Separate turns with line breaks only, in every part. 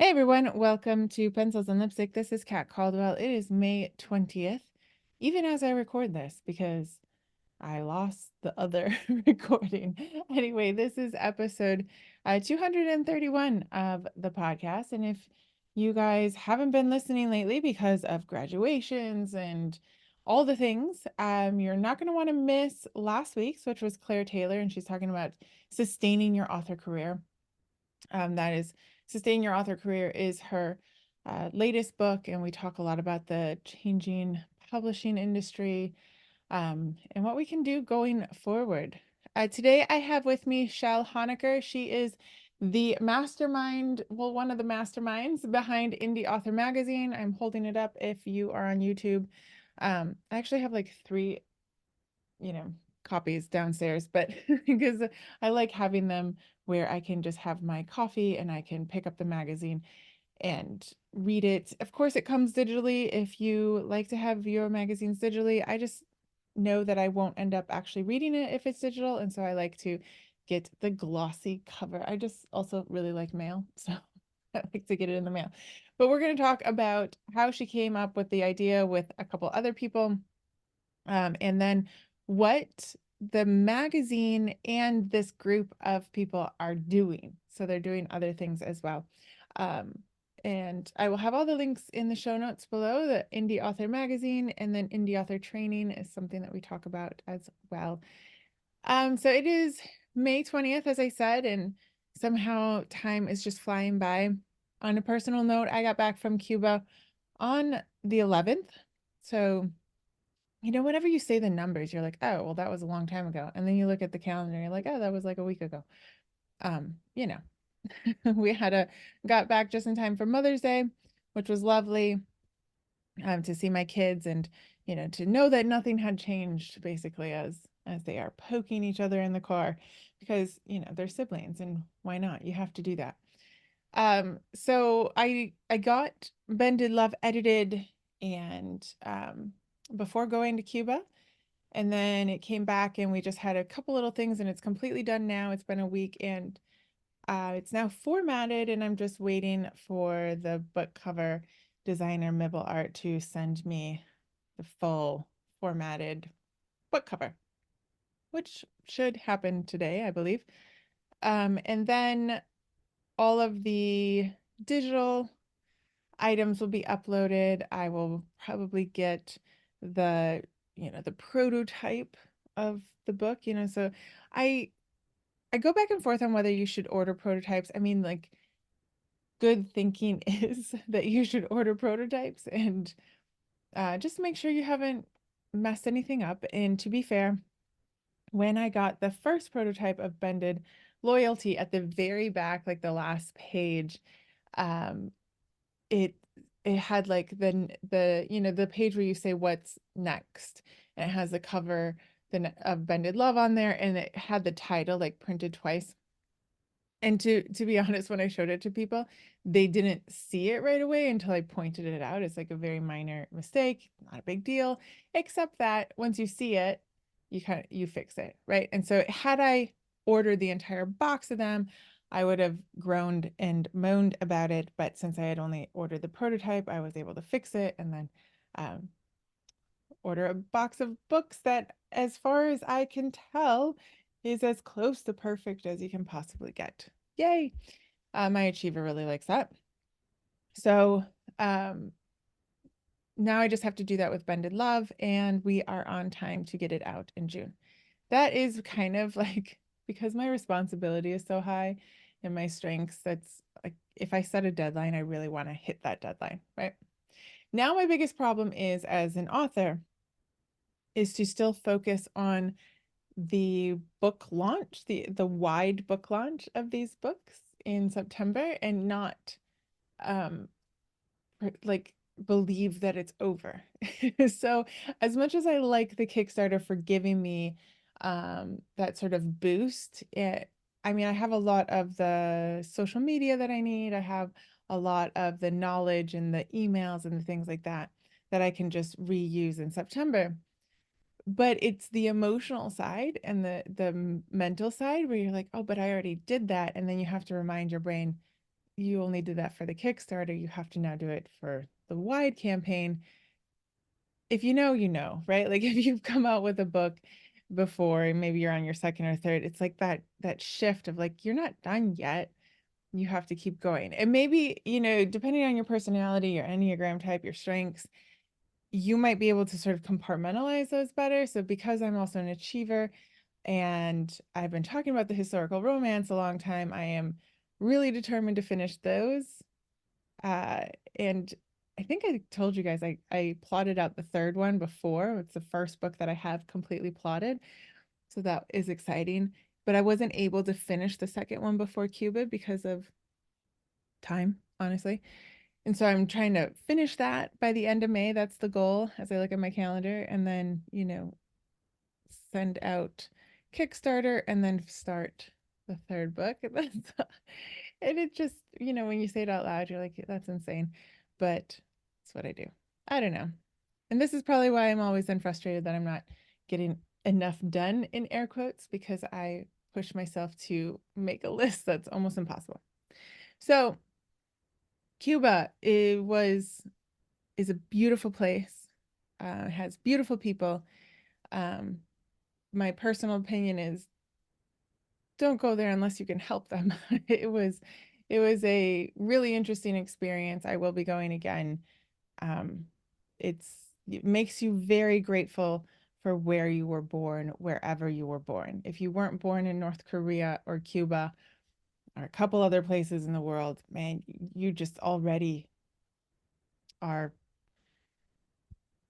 Hey everyone, welcome to Pencils and Lipstick. This is Kat Caldwell. It is May 20th, even as I record this, because I lost the other recording. Anyway, this is episode 231 of the podcast. And if you guys haven't been listening lately because of graduations and all the things, you're not going to want to miss last week's, which was Claire Taylor, and she's talking about sustaining your author career. That is Sustain Your Author Career is her latest book, and we talk a lot about the changing publishing industry and what we can do going forward. Today, I have with me Chelle Honiker. She is the mastermind, well, one of the masterminds behind Indie Author Magazine. I'm holding it up if you are on YouTube. I actually have like three, you know, copies downstairs, but because I like having them where I can just have my coffee and I can pick up the magazine and read it. Of course, it comes digitally if you like to have your magazines digitally. I just know that I won't end up actually reading it if it's digital, and so I like to get the glossy cover. I just also really like mail, so I like to get it in the mail. But we're going to talk about how she came up with the idea with a couple other people, and then what the magazine and this group of people are doing. So they're doing other things as well. Um, and I will have all the links in the show notes below. The Indie Author Magazine and then Indie Author Training is something that we talk about as well. So it is May 20th, as I said, and somehow time is just flying by. On a personal note, I got back from Cuba on the 11th. So whenever you say the numbers, you're like, oh, well, that was a long time ago. And then you look at the calendar, you're like, oh, that was like a week ago. Um, you know, we got back just in time for Mother's Day, which was lovely, to see my kids and, to know that nothing had changed basically as they are poking each other in the car because, they're siblings and why not? You have to do that. So I got Bended Love edited and before going to Cuba. And then it came back and we just had a couple little things and it's completely done now. It's been a week and it's now formatted and I'm just waiting for the book cover designer Mibble Art to send me the full formatted book cover, which should happen today, I believe. And then all of the digital items will be uploaded. I will probably get the, the prototype of the book, so I I go back and forth on whether you should order prototypes. I mean, like, good thinking is that you should order prototypes and just make sure you haven't messed anything up. And to be fair, when I got the first prototype of Bended Loyalty at the very back, like the last page, um, it it had like the page where you say what's next, and it has the cover of Bended Love on there, and it had the title like printed twice. And to be honest, when I showed it to people, they didn't see it right away until I pointed it out. It's like a very minor mistake, not a big deal, except that once you see it, you fix it, right? And so had I ordered the entire box of them, I would have groaned and moaned about it. But since I had only ordered the prototype, I was able to fix it and then um, order a box of books that, as far as I can tell, is as close to perfect as you can possibly get. Yay! My achiever really likes that. So um, now I just have to do that with Bended Love, and we are on time to get it out in June. That is kind of like, because my responsibility is so high and my strengths, that's like, if I set a deadline, I really want to hit that deadline, right? Now, my biggest problem is as an author is to still focus on the book launch, the wide book launch of these books in September, and not um like believe that it's over. So as much as I like the Kickstarter for giving me that sort of boost, I mean, I have a lot of the social media that I need. I have a lot of the knowledge and the emails and the things like that that I can just reuse in September. But it's the emotional side and the mental side where you're like, oh, but I already did that. And then you have to remind your brain, you only did that for the Kickstarter, you have to now do it for the wide campaign. If you know, you know, right? Like if you've come out with a book before, and maybe you're on your second or third, it's like that shift of like, you're not done yet. You have to keep going. And maybe, depending on your personality, your Enneagram type, your strengths, you might be able to sort of compartmentalize those better. So because I'm also an achiever and I've been talking about the historical romance a long time, I am really determined to finish those. Uh, and I think I told you guys I plotted out the third one before. It's the first book that I have completely plotted. So that is exciting. But I wasn't able to finish the second one before Cuba because of time, honestly. And so I'm trying to finish that by the end of May. That's the goal as I look at my calendar. And then, send out Kickstarter and then start the third book. And it just, when you say it out loud, you're like, that's insane. But it's what I do. I don't know. And this is probably why I'm always then frustrated that I'm not getting enough done in air quotes, because I push myself to make a list that's almost impossible. So Cuba, is a beautiful place. Has beautiful people. Um, my personal opinion is don't go there unless you can help them. It was a really interesting experience. I will be going again. Um, it makes you very grateful for where you were born, wherever you were born. If you weren't born in North Korea or Cuba or a couple other places in the world, man, you just already are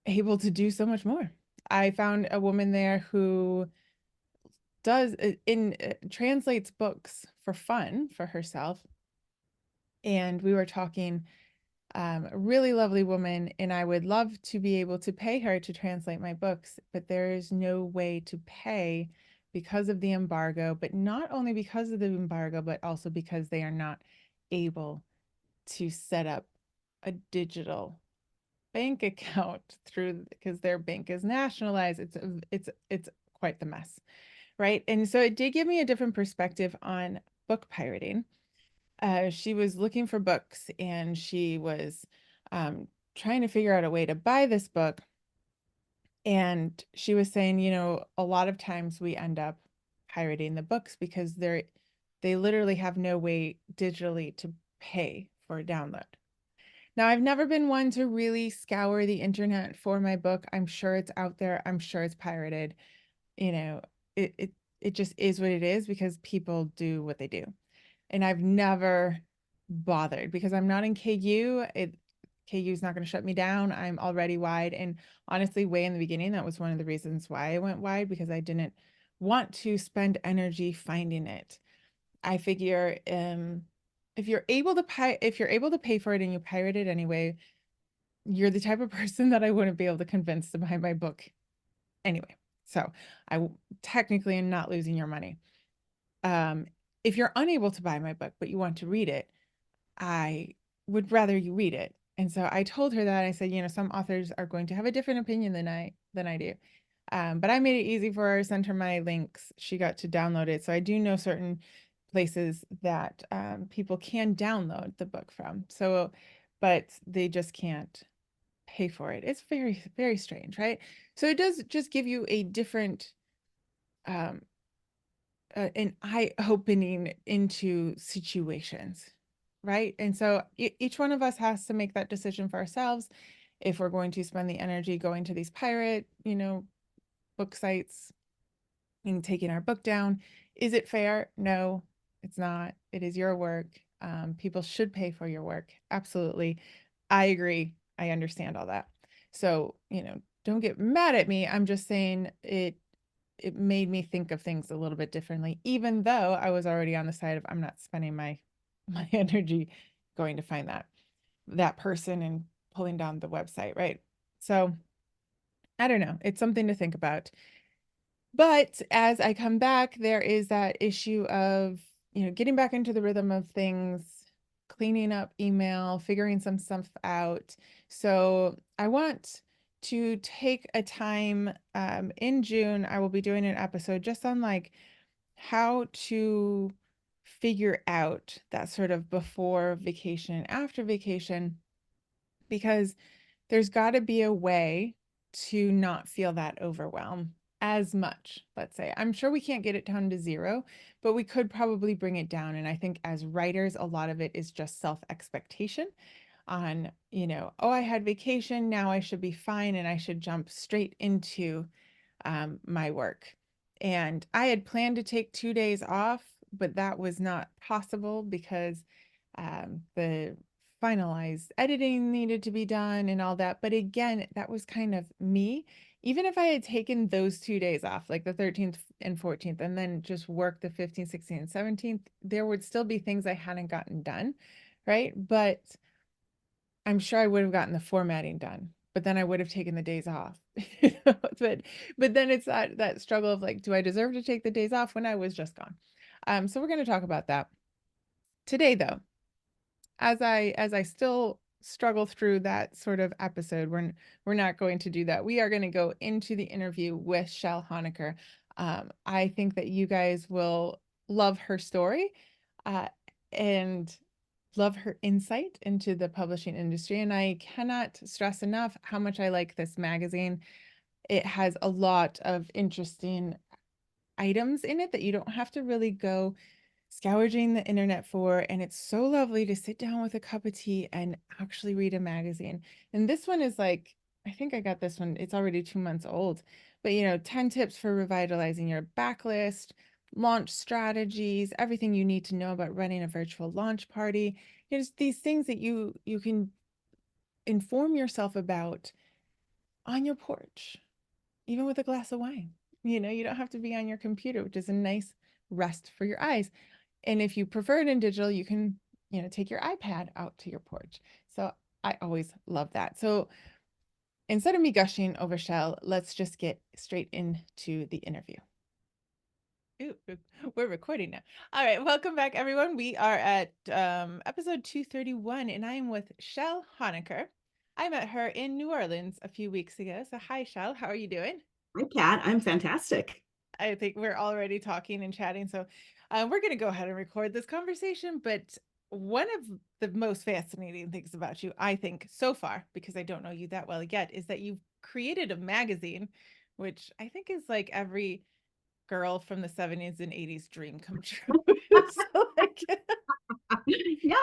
able to do so much more. I found a woman there who does in translates books for fun for herself, and we were talking, a really lovely woman, and I would love to be able to pay her to translate my books, but there is no way to pay because of the embargo, but not only because of the embargo, but also because they are not able to set up a digital bank account through, because their bank is nationalized. It's quite the mess, right? And so it did give me a different perspective on book pirating. She was looking for books and she was trying to figure out a way to buy this book. And she was saying, a lot of times we end up pirating the books because they literally have no way digitally to pay for a download. Now, I've never been one to really scour the internet for my book. I'm sure it's out there. I'm sure it's pirated. You know, it just is what it is because people do what they do. And I've never bothered because I'm not in KU. KU is not going to shut me down. I'm already wide. And honestly, way in the beginning, that was one of the reasons why I went wide, because I didn't want to spend energy finding it. I figure if you're able to pay for it and you pirate it anyway, you're the type of person that I wouldn't be able to convince to buy my book anyway. So I technically am not losing your money. Um, if you're unable to buy my book, but you want to read it, I would rather you read it. And so I told her that. I said, some authors are going to have a different opinion than I do. But I made it easy for her, sent her my links. She got to download it. So I do know certain places that people can download the book from. So, but they just can't pay for it. It's very, very strange, right? So it does just give you a different um, an eye opening into situations, right? And so each one of us has to make that decision for ourselves if we're going to spend the energy going to these pirate, book sites and taking our book down. Is it fair? No, it's not. It is your work. People should pay for your work. Absolutely. I agree. I understand all that. So, don't get mad at me. I'm just saying it made me think of things a little bit differently, even though I was already on the side of I'm not spending my energy going to find that person and pulling down the website, right? So I don't know. It's something to think about. But as I come back, there is that issue of, getting back into the rhythm of things, cleaning up email, figuring some stuff out. So I want to take a time in June. I will be doing an episode just on like how to figure out that sort of before vacation and after vacation, because there's got to be a way to not feel that overwhelm as much, let's say. I'm sure we can't get it down to zero, but we could probably bring it down. And I think as writers, a lot of it is just self-expectation on, oh, I had vacation, now I should be fine and I should jump straight into my work. And I had planned to take 2 days off, but that was not possible because the finalized editing needed to be done and all that. But again, that was kind of me. Even if I had taken those 2 days off, like the 13th and 14th, and then just work the 15th, 16th, and 17th, there would still be things I hadn't gotten done, right? But I'm sure I would have gotten the formatting done, but then I would have taken the days off. But then it's that struggle of like, do I deserve to take the days off when I was just gone? So we're going to talk about that today, though. As I still struggle through that sort of episode, we're not going to do that. We are going to go into the interview with Chelle Honiker. I think that you guys will love her story, and love her insight into the publishing industry. And I cannot stress enough how much I like this magazine. It has a lot of interesting items in it that you don't have to really go scourging the internet for. And it's so lovely to sit down with a cup of tea and actually read a magazine. And this one is like, I think I got this one, it's already 2 months old, but 10 tips for revitalizing your backlist, launch strategies, everything you need to know about running a virtual launch party. There's these things that you can inform yourself about on your porch, even with a glass of wine. You don't have to be on your computer, which is a nice rest for your eyes. And if you prefer it in digital, you can, take your iPad out to your porch. So I always love that. So instead of me gushing over Chelle, let's just get straight into the interview. Ooh, we're recording now. All right, welcome back, everyone. We are at episode 231, and I am with Chelle Honiker. I met her in New Orleans a few weeks ago. So hi, Chelle. How are you doing?
Hi, Kat. I'm fantastic.
I think we're already talking and chatting. So we're going to go ahead and record this conversation. But one of the most fascinating things about you, I think, so far, because I don't know you that well yet, is that you've created a magazine, which I think is like every girl from the 70s and 80s dream come true. So like,
Yeah,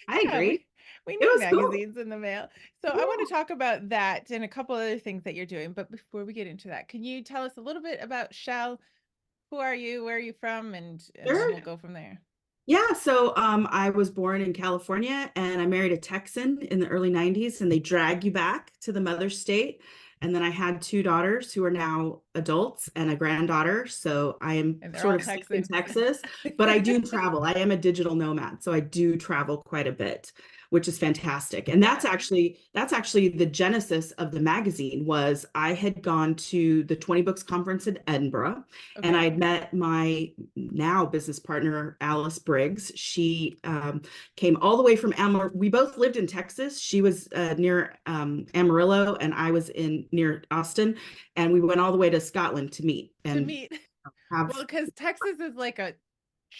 I
yeah,
agree.
we
It
need
was cool.
magazines in the mail. So I want
Yeah,
to talk about that and a couple other things that you're doing. But before we get into that, can you tell us a little bit about Chelle? Who are you? Where are you from? And then
sure.
we'll go from there.
Yeah, so I was born in California and I married a Texan in the early 90s, and they drag you back to the mother state. And then I had two daughters who are now adults and a granddaughter. So I am
And they're
sort
all
of stuck in
Texans.
Texas, but I do travel. I am a digital nomad, so I do travel quite a bit, which is fantastic. And
Yeah.
that's actually the genesis of the magazine. Was I had gone to the 20 Books conference in Edinburgh, and I
Okay.
had met my now business partner, Alice Briggs. She came all the way from Amarillo. We both lived in Texas. She was near Amarillo, and I was in near Austin. And we went all the way to Scotland to meet
To
and
meet.
have.
Well, because Texas is like a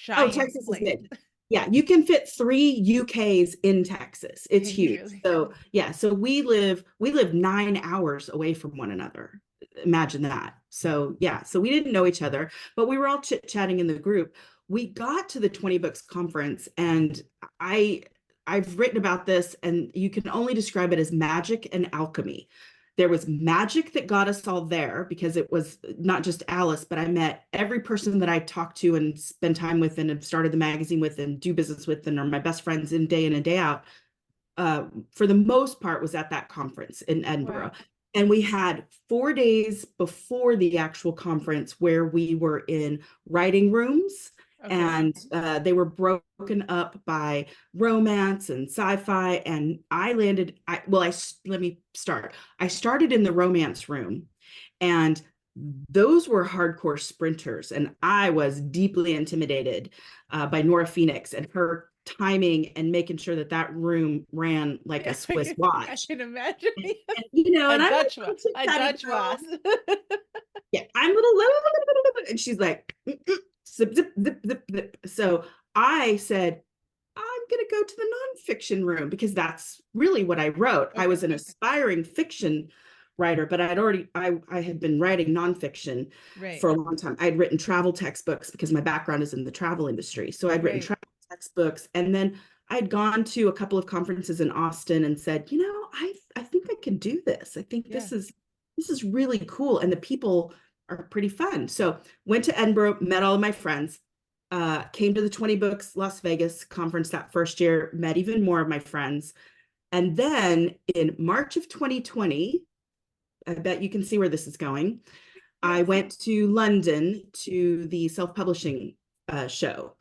Oh,
giant
Texas is
place.
big. Yeah, you can fit three UKs in Texas. It's
You
huge.
really
So
can.
yeah, so we live 9 hours away from one another. Imagine that. So yeah, so we didn't know each other, but we were all chit-chatting in the group. We got to the 20 Books conference, and I I've written about this, and you can only describe it as magic and alchemy. There was magic that got us all there because it was not just Alice, but I met every person that I talked to and spend time with and have started the magazine with and do business with and are my best friends in and day out. For the most part, was at that conference in Edinburgh.
Wow.
And we had 4 days before the actual conference where we were in writing rooms,
Okay.
and they were broken up by romance and sci-fi. And I landed, let me start. I started in the romance room, and those were hardcore sprinters. And I was deeply intimidated by Nora Phoenix and her timing and making sure that that room ran like a
Yeah,
Swiss
I
watch.
can imagine.
And, and
A
I'm like
Dutch
a
was.
chit
A
chatty
Dutch
girl.
was.
Yeah, I'm and she's like, zip, zip, zip, zip, zip. So I said, I'm going to go to the nonfiction room because that's really what I wrote. I
Okay.
was an aspiring fiction writer, but I had been writing nonfiction
Right.
for a long time. I'd written travel textbooks because my background is in the travel industry. So I'd written
Right.
travel textbooks, and then I'd gone to a couple of conferences in Austin and said, I think I can do this. I think
Yeah.
this is really cool, and the people are pretty fun. So went to Edinburgh, met all of my friends, came to the 20 Books Las Vegas conference that first year, met even more of my friends. And then in March of 2020, I bet you can see where this is going. I
Yes.
went to London to the self-publishing show.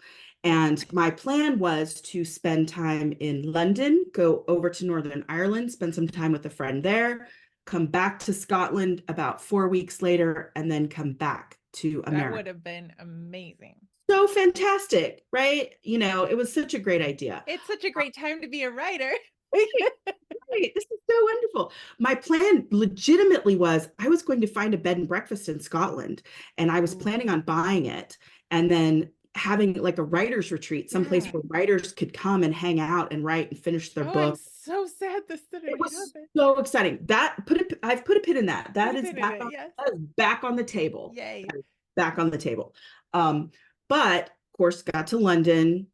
And my plan was to spend time in London, go over to Northern Ireland, spend some time with a friend there, come back to Scotland about 4 weeks later, and then come back to
That
America.
would have been amazing.
So fantastic, right? It was such a great idea.
It's such a great time to be a writer.
Right, right. This is so wonderful. My plan legitimately was I was going to find a bed and breakfast in Scotland, and I was
Ooh.
planning on buying it and then having like a writer's retreat, someplace
Yeah.
where writers could come and hang out and write and finish their
Oh, I'm
book.
so sad this
It
didn't
was
happen.
so exciting. I've put a pin in that.
Put a pin in it. Yes.
That is back on the table.
Yay.
That is back on the table. But of course, got to London,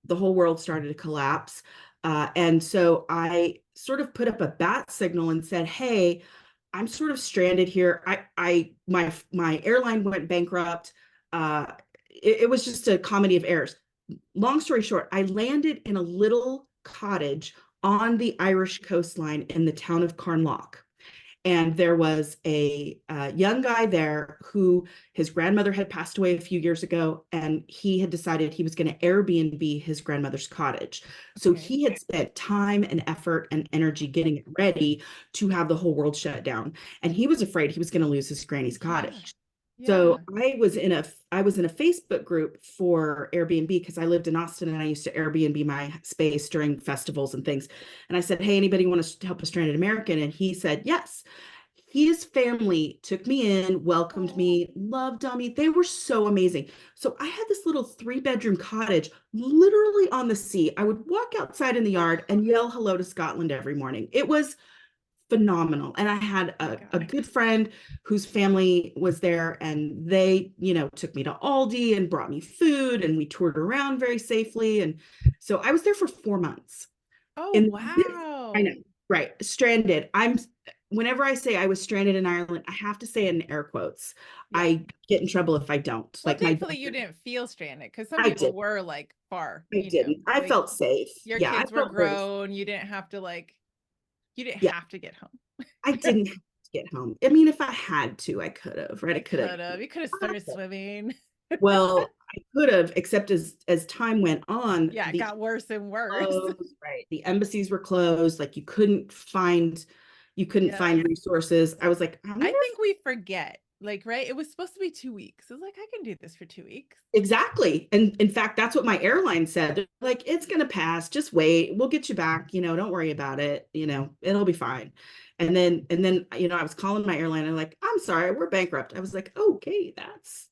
the whole world started to collapse. And so I sort of put up a bat signal and said, "Hey, I'm sort of stranded here. My airline went bankrupt. It was just a comedy of errors. Long story short, I landed in a little cottage on the Irish coastline in the town of Carnlough. And there was a young guy there who his grandmother had passed away a few years ago, and he had decided he was going to Airbnb his grandmother's cottage. So
Okay.
he had spent time and effort and energy getting it ready to have the whole world shut down. And he was afraid he was going to lose his granny's
Yeah.
cottage.
Yeah.
So I was in a Facebook group for Airbnb because I lived in Austin and I used to Airbnb my space during festivals and things. And I said, "Hey, anybody want to help a stranded American?" And he said, "Yes." His family took me in, welcomed
Oh,
me, loved on me. They were so amazing. So I had this little 3-bedroom cottage literally on the sea. I would walk outside in the yard and yell hello to Scotland every morning. It was phenomenal. And I had
my
a
God.
good friend whose family was there, and they, took me to Aldi and brought me food, and we toured around very safely. And so I was there for 4 months.
Oh,
In this, I know,
wow.
right, stranded. Whenever I say I was stranded in Ireland, I have to say it in air quotes.
Yeah.
I get in trouble if I don't.
Well,
Like my
thankfully you
daughter,
didn't feel stranded because some
I
people
did.
were like far,
I didn't. I
like
felt safe.
your
Yeah, I
kids were
felt very,
grown. You didn't have to you didn't
yeah,
have to get home.
I didn't have to get home. I mean, if I had to, I could have, right? I
You
could have.
could have. You could have started swimming.
Well, I could have, except as time went on,
Yeah, it got worse and worse.
closed, right? The embassies were closed. Like you couldn't find
Yes.
resources. I was like, I
I
wonder if
think we forget, like, right? It was supposed to be 2 weeks. It was like, I can do this for 2 weeks.
exactly. And in fact, that's what my airline said. They're like, it's gonna pass. Just wait. We'll get you back. Don't worry about it. It'll be fine. And then, I was calling my airline and like, I'm sorry, we're bankrupt. I was like, okay, that's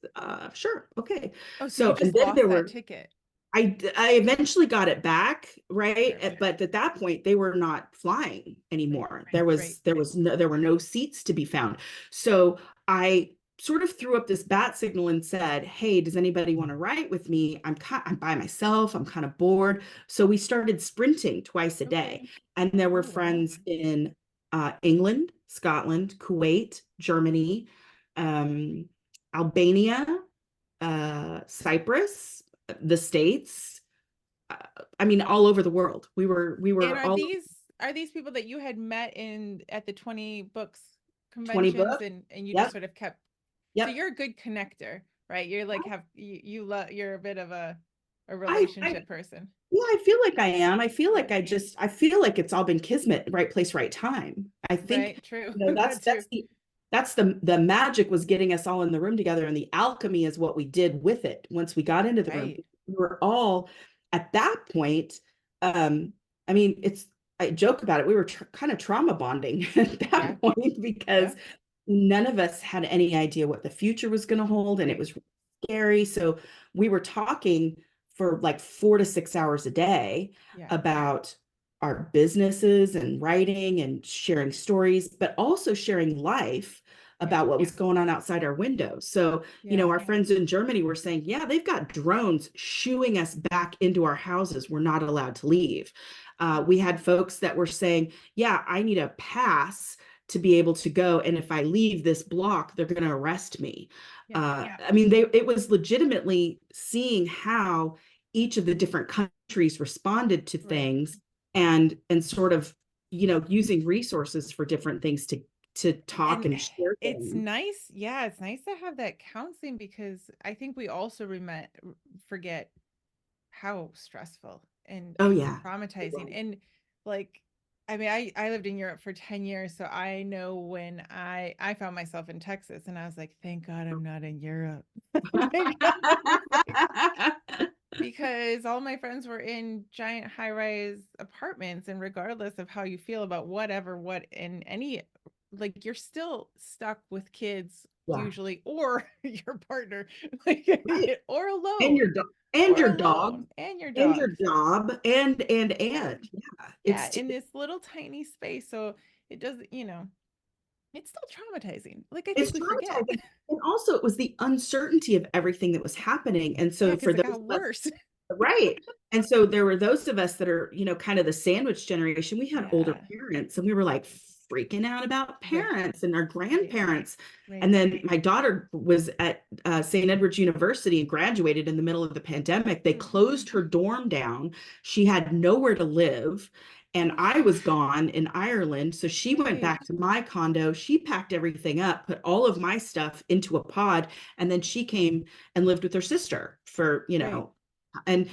sure. Okay.
Oh, so you
So, and
just
then
lost
there
that
were
ticket.
I eventually got it back, right?
Perfect.
But at that point, they were not flying
Right.
anymore.
Right.
There were no seats to be found. So I sort of threw up this bat signal and said, "Hey, does anybody want to write with me? I'm by myself. I'm kind of bored." So we started sprinting twice a day,
Okay.
and there were
Oh, wow.
friends in England, Scotland, Kuwait, Germany, um, Albania, Cyprus, the States. Uh, I mean, all over the world. We
And
were all
are these people that you had met in at the 20 books
20
conventions
books.
and you just
Yep.
sort of kept so
Yep.
you're a good connector, right? You're like have you love you're a bit of a
I
relationship person.
Yeah, I feel like I am.
Yes.
I feel like it's all been kismet, right place, right time. I think,
Right, true.
that's
True.
the magic was getting us all in the room together, and the alchemy is what we did with it once we got into the room.
Right.
We were all at that point. Um, I mean, I joke about it. We were kind of trauma bonding at
Yeah.
that point
Yeah.
because none of us had any idea what the future was going to hold, and it
Right.
was scary. So we were talking for like 4 to 6 hours a day
Yeah.
about our businesses and writing and sharing stories, but also sharing life
Yeah.
about what was going on outside our windows. So,
Yeah.
our friends in Germany were saying, yeah, they've got drones shooing us back into our houses. We're not allowed to leave. We had folks that were saying, yeah, I need a pass to be able to go. And if I leave this block, they're going to arrest me.
Yeah.
I mean, it was legitimately seeing how each of the different countries responded to
Right.
things and sort of, using resources for different things to talk
And
and share
it's
things.
nice. Yeah, it's nice to have that counseling because I think we also forget how stressful
Oh
and
yeah.
traumatizing. And like, I mean, I lived in Europe for 10 years, so I know when I found myself in Texas and I was like, thank God I'm not in Europe. Thank God. Like, because all my friends were in giant high-rise apartments, and regardless of how you feel about what in any, like, you're still stuck with kids
Yeah.
usually, or your partner, like,
Right.
or
And
alone,
your dog and
or
your dog
alone and your
and your
dogs.
job and
Yeah.
yeah,
Yeah, in this little tiny space. So it doesn't, it's still traumatizing. Like, I
it's
think we forget.
traumatizing. And also it was the uncertainty of everything that was happening. And
Yeah,
so
because
for
it
those
got
of us,
worse.
right. And so there were those of us that are, kind of the sandwich generation. We had older
Yeah.
parents and we were like freaking out about
Right.
parents and our
Right.
grandparents.
Right.
And then my daughter was at St. Edward's University and graduated in the middle of the pandemic. They closed her dorm down. She had nowhere to live. And I was gone in Ireland. So she went
Right.
back to my condo. She packed everything up, put all of my stuff into a pod. And then she came and lived with her sister for,
Right.
and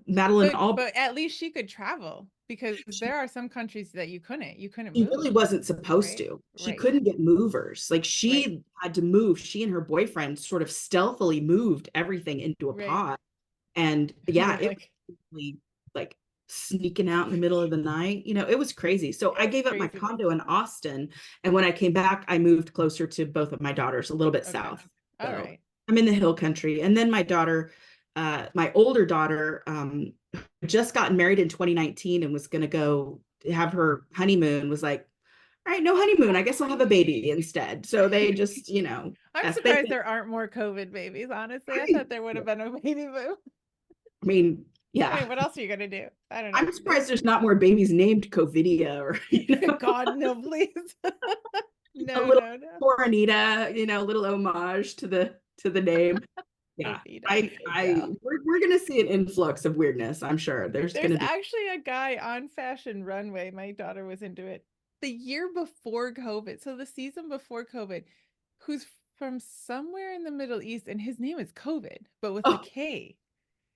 Madeline all
But at least she could travel because there are some countries that you couldn't
she really
move,
wasn't supposed
right?
to. She
Right.
couldn't get movers. Like
Right.
she had to move. She and her boyfriend sort of stealthily moved everything into a
Right.
pod. And
And
yeah,
they're
it
like,
was really, like sneaking out in the middle of the night. It was crazy. So I
it's
gave up my
craziness.
condo in Austin. And when I came back, I moved closer to both of my daughters, a little bit
Okay.
south.
All
So
right.
I'm in the hill country. And then my daughter, my older daughter, just gotten married in 2019 and was going to go have her honeymoon, was like, all right, no honeymoon. I guess I'll have a baby instead. So they just,
I'm
as they
surprised
think,
there aren't more COVID babies, honestly. I
I
thought there would have been a baby boom.
mean,
I
yeah.
mean, what else are you gonna do? I don't know.
I'm surprised there's not more babies named Covidia or,
God, no, please.
a
No,
little
no, no.
Coronita, a little homage to the name. Yeah.
COVID.
I
Yeah.
we're gonna see an influx of weirdness, I'm sure. There's
There's
gonna be.
actually a guy on Fashion Runway. My daughter was into it the year before COVID. So the season before COVID, who's from somewhere in the Middle East, and his name is COVID, but with a
Oh,
K.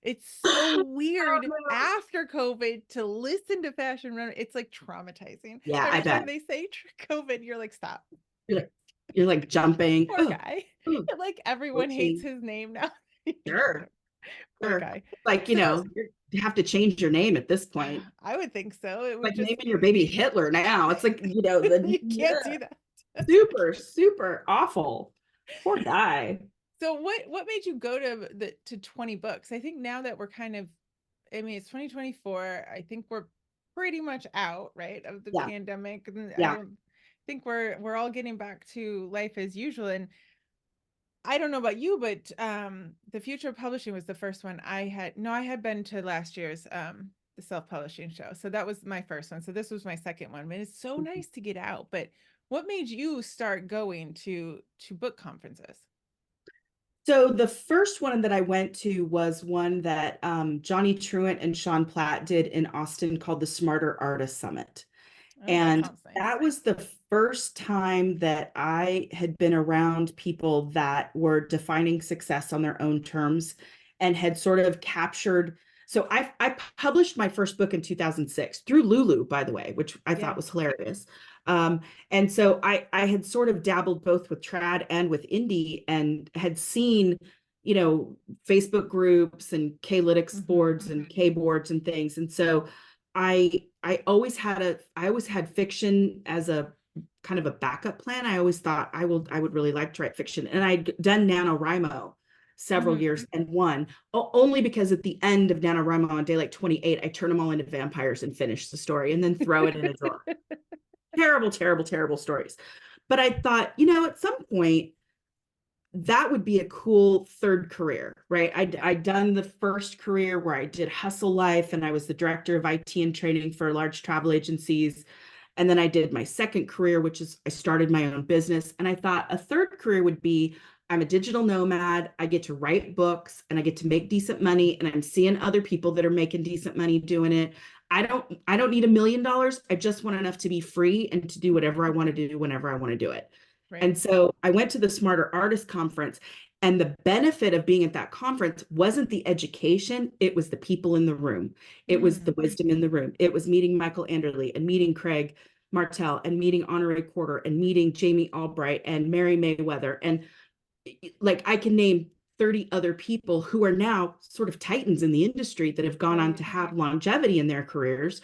It's so
oh
weird
no.
after COVID to listen to Fashion Runway. It's like traumatizing.
Yeah, I
Every time
bet.
they say COVID, you're like, stop.
You're like, you're like jumping.
Poor
Oh,
guy.
oh,
And like everyone hates
protein.
his name now.
Sure,
Poor
sure.
guy.
Like,
So
you have to change your name at this point.
I would think so. It would
Like
just
naming your baby Hitler now. It's like, the
you can't do that.
super, super awful. Poor guy.
So what made you go to the to 20 books? I think now that we're kind of, I mean, it's 2024. I think we're pretty much out, right, of the
Yeah,
pandemic. And I
yeah,
don't think we're all getting back to life as usual. And I don't know about you, but the Future of Publishing was the first one I had. No, I had been to last year's the self-publishing show. So that was my first one. So this was my second one. But it's so nice to get out. But what made you start going to book conferences?
So the first one that I went to was one that Johnny Truant and Sean Platt did in Austin called the Smarter Artist Summit.
Oh, that
And
sounds nice.
that was the first time that I had been around people that were defining success on their own terms and had sort of captured. So I published my first book in 2006 through Lulu, by the way, which I thought
Yeah.
was hilarious. Um, and so I had sort of dabbled both with trad and with indie and had seen, Facebook groups and K-lytics
Hmm.
boards and K boards and things. And so I always had fiction as a kind of a backup plan. I always thought I would really like to write fiction. And I'd done NaNoWriMo several
Mhm.
years and won, only because at the end of NaNoWriMo on day like 28, I turn them all into vampires and finish the story and then throw it in a drawer. Terrible, terrible, terrible stories. But I thought, at some point, that would be a cool third career, right?
Yeah.
I'd done the first career where I did hustle life and I was the director of IT and training for large travel agencies. And then I did my second career, which is I started my own business. And I thought a third career would be I'm a digital nomad. I get to write books and I get to make decent money. And I'm seeing other people that are making decent money doing it. I don't need $1 million. I just want enough to be free and to do whatever I want to do whenever I want to do it.
Right.
And so I went to the Smarter Artist Conference, and the benefit of being at that conference wasn't the education, it was the people in the room. It was the
Mm.
wisdom in the room. It was meeting Michael Anderle and meeting Craig Martell and meeting Honore Quarter and meeting Jamie Albright and Mary Mayweather. And like I can name 30 other people who are now sort of titans in the industry that have gone on
Right.
to have longevity in their careers.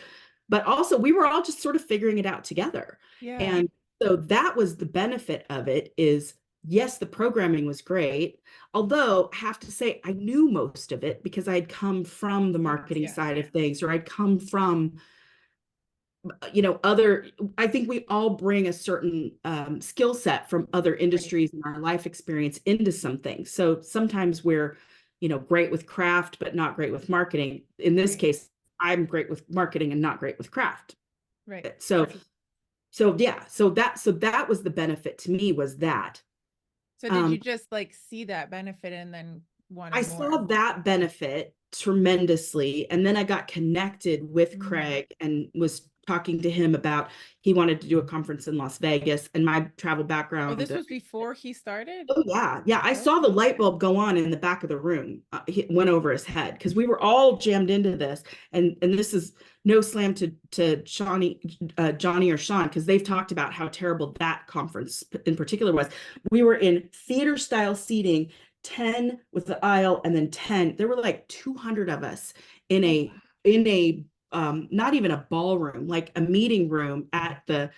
But also, we were all just sort of figuring it out together.
Yeah.
And so that was the benefit of it is yes, the programming was great. Although I have to say, I knew most of it because I'd come from the
Yes.
marketing
Yes.
side of things, or I'd come from other, I think we all bring a certain skill set from other
Right.
industries and our life experience into something. So sometimes we're, great with craft, but not great with marketing. In this
Right.
case, I'm great with marketing and not great with craft.
Right.
So yeah, so that was the benefit to me was that.
So did you
Um,
just like see that benefit and then
I
wanted
saw
more?
that benefit tremendously. And then I got connected with
Mm.
Craig and was talking to him about he wanted to do a conference in Las Vegas and my travel
Oh,
background.
this was before he started?
Oh yeah, yeah. I saw the
Okay.
light bulb go on in the back of the room. It went over his head because we were all jammed into this. And this is no slam to Johnny or Sean because they've talked about how terrible that conference in particular was. We were in theater style seating, 10 with the aisle, and then 10. There were like 200 of us in
Oh,
a
wow.
not even a ballroom, like a meeting room at the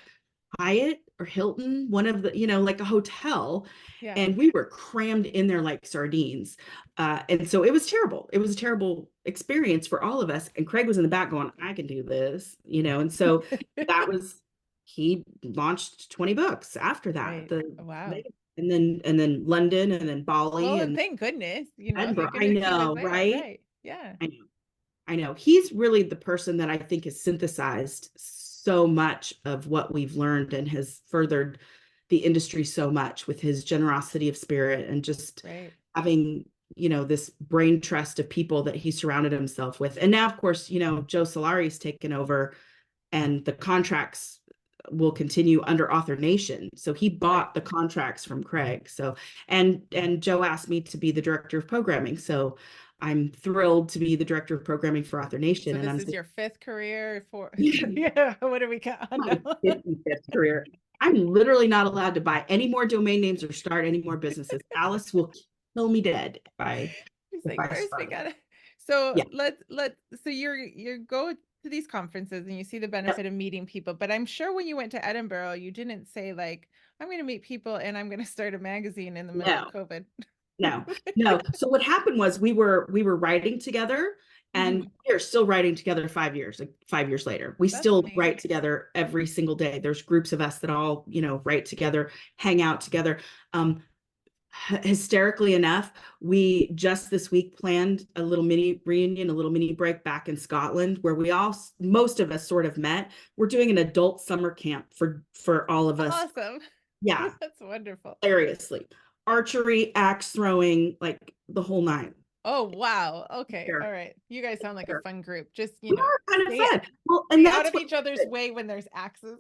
Hyatt or Hilton, one of the, like a hotel.
Yeah.
And we were crammed in there like sardines. And so it was terrible. It was a terrible experience for all of us. And Craig was in the back going, I can do this. And so that was, he launched 20 books after that.
Right. Wow.
And then London and then Bali
Well,
and
thank goodness,
Edinburgh.
thank
I
goodness he was
know,
there.
right?
Right. Yeah.
I know. I know. He's really the person that I think has synthesized so much of what we've learned and has furthered the industry so much with his generosity of spirit and just
Right.
having, this brain trust of people that he surrounded himself with. And now, of course, Joe Solari's taken over and the contracts will continue under Author Nation. So he
Right.
bought the contracts from Craig. So and Joe asked me to be the director of programming. So I'm thrilled to be the director of programming for Author Nation.
So
And
this
I'm
is your fifth career for
my
yeah, what do we got? No.
55th career. I'm literally not allowed to buy any more domain names or start any more businesses. Alice will kill me dead if I
He's
if
like,
I
first we
start.
gotta. So
Yeah.
so you go to these conferences and you see the
Yep.
benefit of meeting people, but I'm sure when you went to Edinburgh, you didn't say like, I'm gonna meet people and I'm gonna start a magazine in the middle of
No.
COVID.
No, no. So what happened was we were writing together and
Mhm.
we're still writing together 5 years, like 5 years later. We
That's
still
amazing.
write together every single day. There's groups of us that all, write together, hang out together. Um, Hysterically enough, we just this week planned a little mini reunion, a little mini break back in Scotland where most of us sort of met. We're doing an adult summer camp for all of us.
Awesome.
Yeah,
That's wonderful.
hilariously. Archery, axe throwing, like the whole nine.
Oh, wow. Okay.
Sure,
All right. You guys sound like a
sure.
fun group. Just,
We are kind of
stay
fun. Well, and
stay out
that's
of
what
each other's way when there's axes.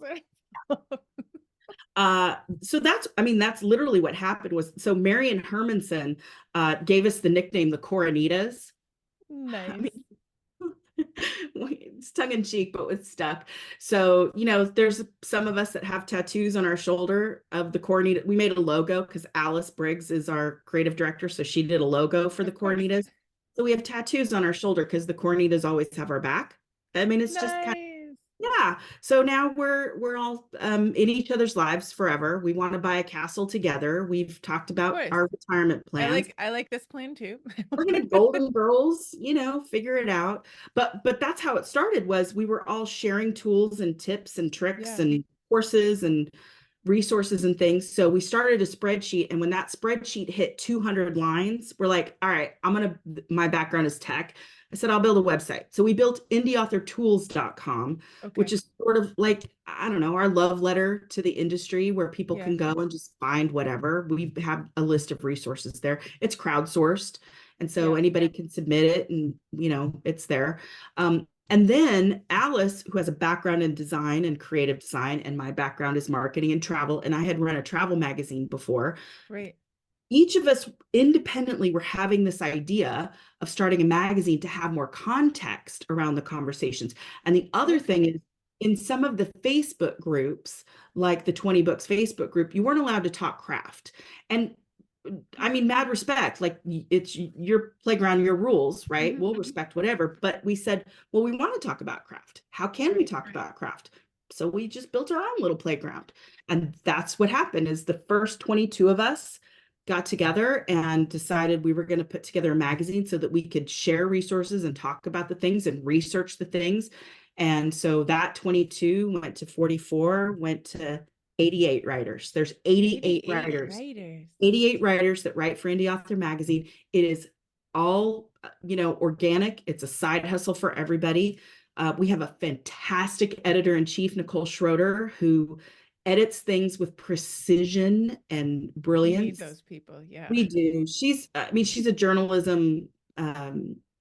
so that's literally what happened was so Marion Hermanson gave us the nickname the Coronitas. I
Nice.
mean, it's tongue in cheek, but it's stuck. So, there's some of us that have tattoos on our shoulder of the Coronita. We made a logo because Alice Briggs is our creative director. So she did a logo for the
Of course.
Coronitas. So we have tattoos on our shoulder because the Coronitas always have our back. I mean, it's just kind of
Nice.
Yeah. So now we're all in each other's lives forever. We want to buy a castle together. We've talked
Of
about
course.
our retirement plans.
I like this plan too.
We're gonna golden girls, figure it out. But that's how it started, was we were all sharing tools and tips and tricks
Yeah.
and courses and resources and things. So we started a spreadsheet, and when that spreadsheet hit 200 lines, we're like, all right, my background is tech. I said, I'll build a website. So we built indieauthortools.com, which
Okay.
is sort of like, I don't know, our love letter to the industry, where people
Yeah.
can go and just find whatever. We have a list of resources there. It's crowdsourced. And so
Yeah.
anybody can submit it, and, it's there. And then Alice, who has a background in design and creative design, and my background is marketing and travel, and I had run a travel magazine before.
Great.
Each of us independently were having this idea of starting a magazine to have more context around the conversations. And the other thing
Okay.
is, in some of the Facebook groups, like the 20 Books Facebook group, you weren't allowed to talk craft. And I mean, mad respect, like, it's your playground, your rules, right? We'll
Hmm.
respect whatever. But we said, well, we want to talk about craft. How can we
Right.
talk about craft? So we just built our own little playground. And that's what happened, is the first 22 of us got together and decided we were going to put together a magazine so that we could share resources and talk about the things and research the things. And so that 22 went to 44, went to 88 writers. There's 88
88
writers.
writers.
88 writers that write for Indie Author Magazine. It is all, organic. It's a side hustle for everybody. We have a fantastic editor-in-chief, Nicole Schroeder, who edits things with precision and
We need
brilliance.
those people. Yeah.
We do. She's a journalism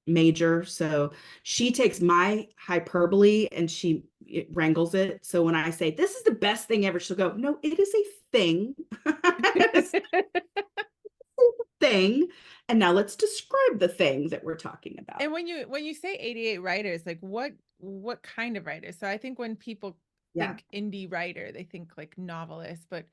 major, so she takes my hyperbole and she wrangles it. So when I say this is the best thing ever, she'll go, "No, it is a thing." It's a thing. And now let's describe the thing that we're talking about.
And when you say 88 writers, like what kind of writers? So I think when people
Yeah.
think indie writer, they think like novelist, but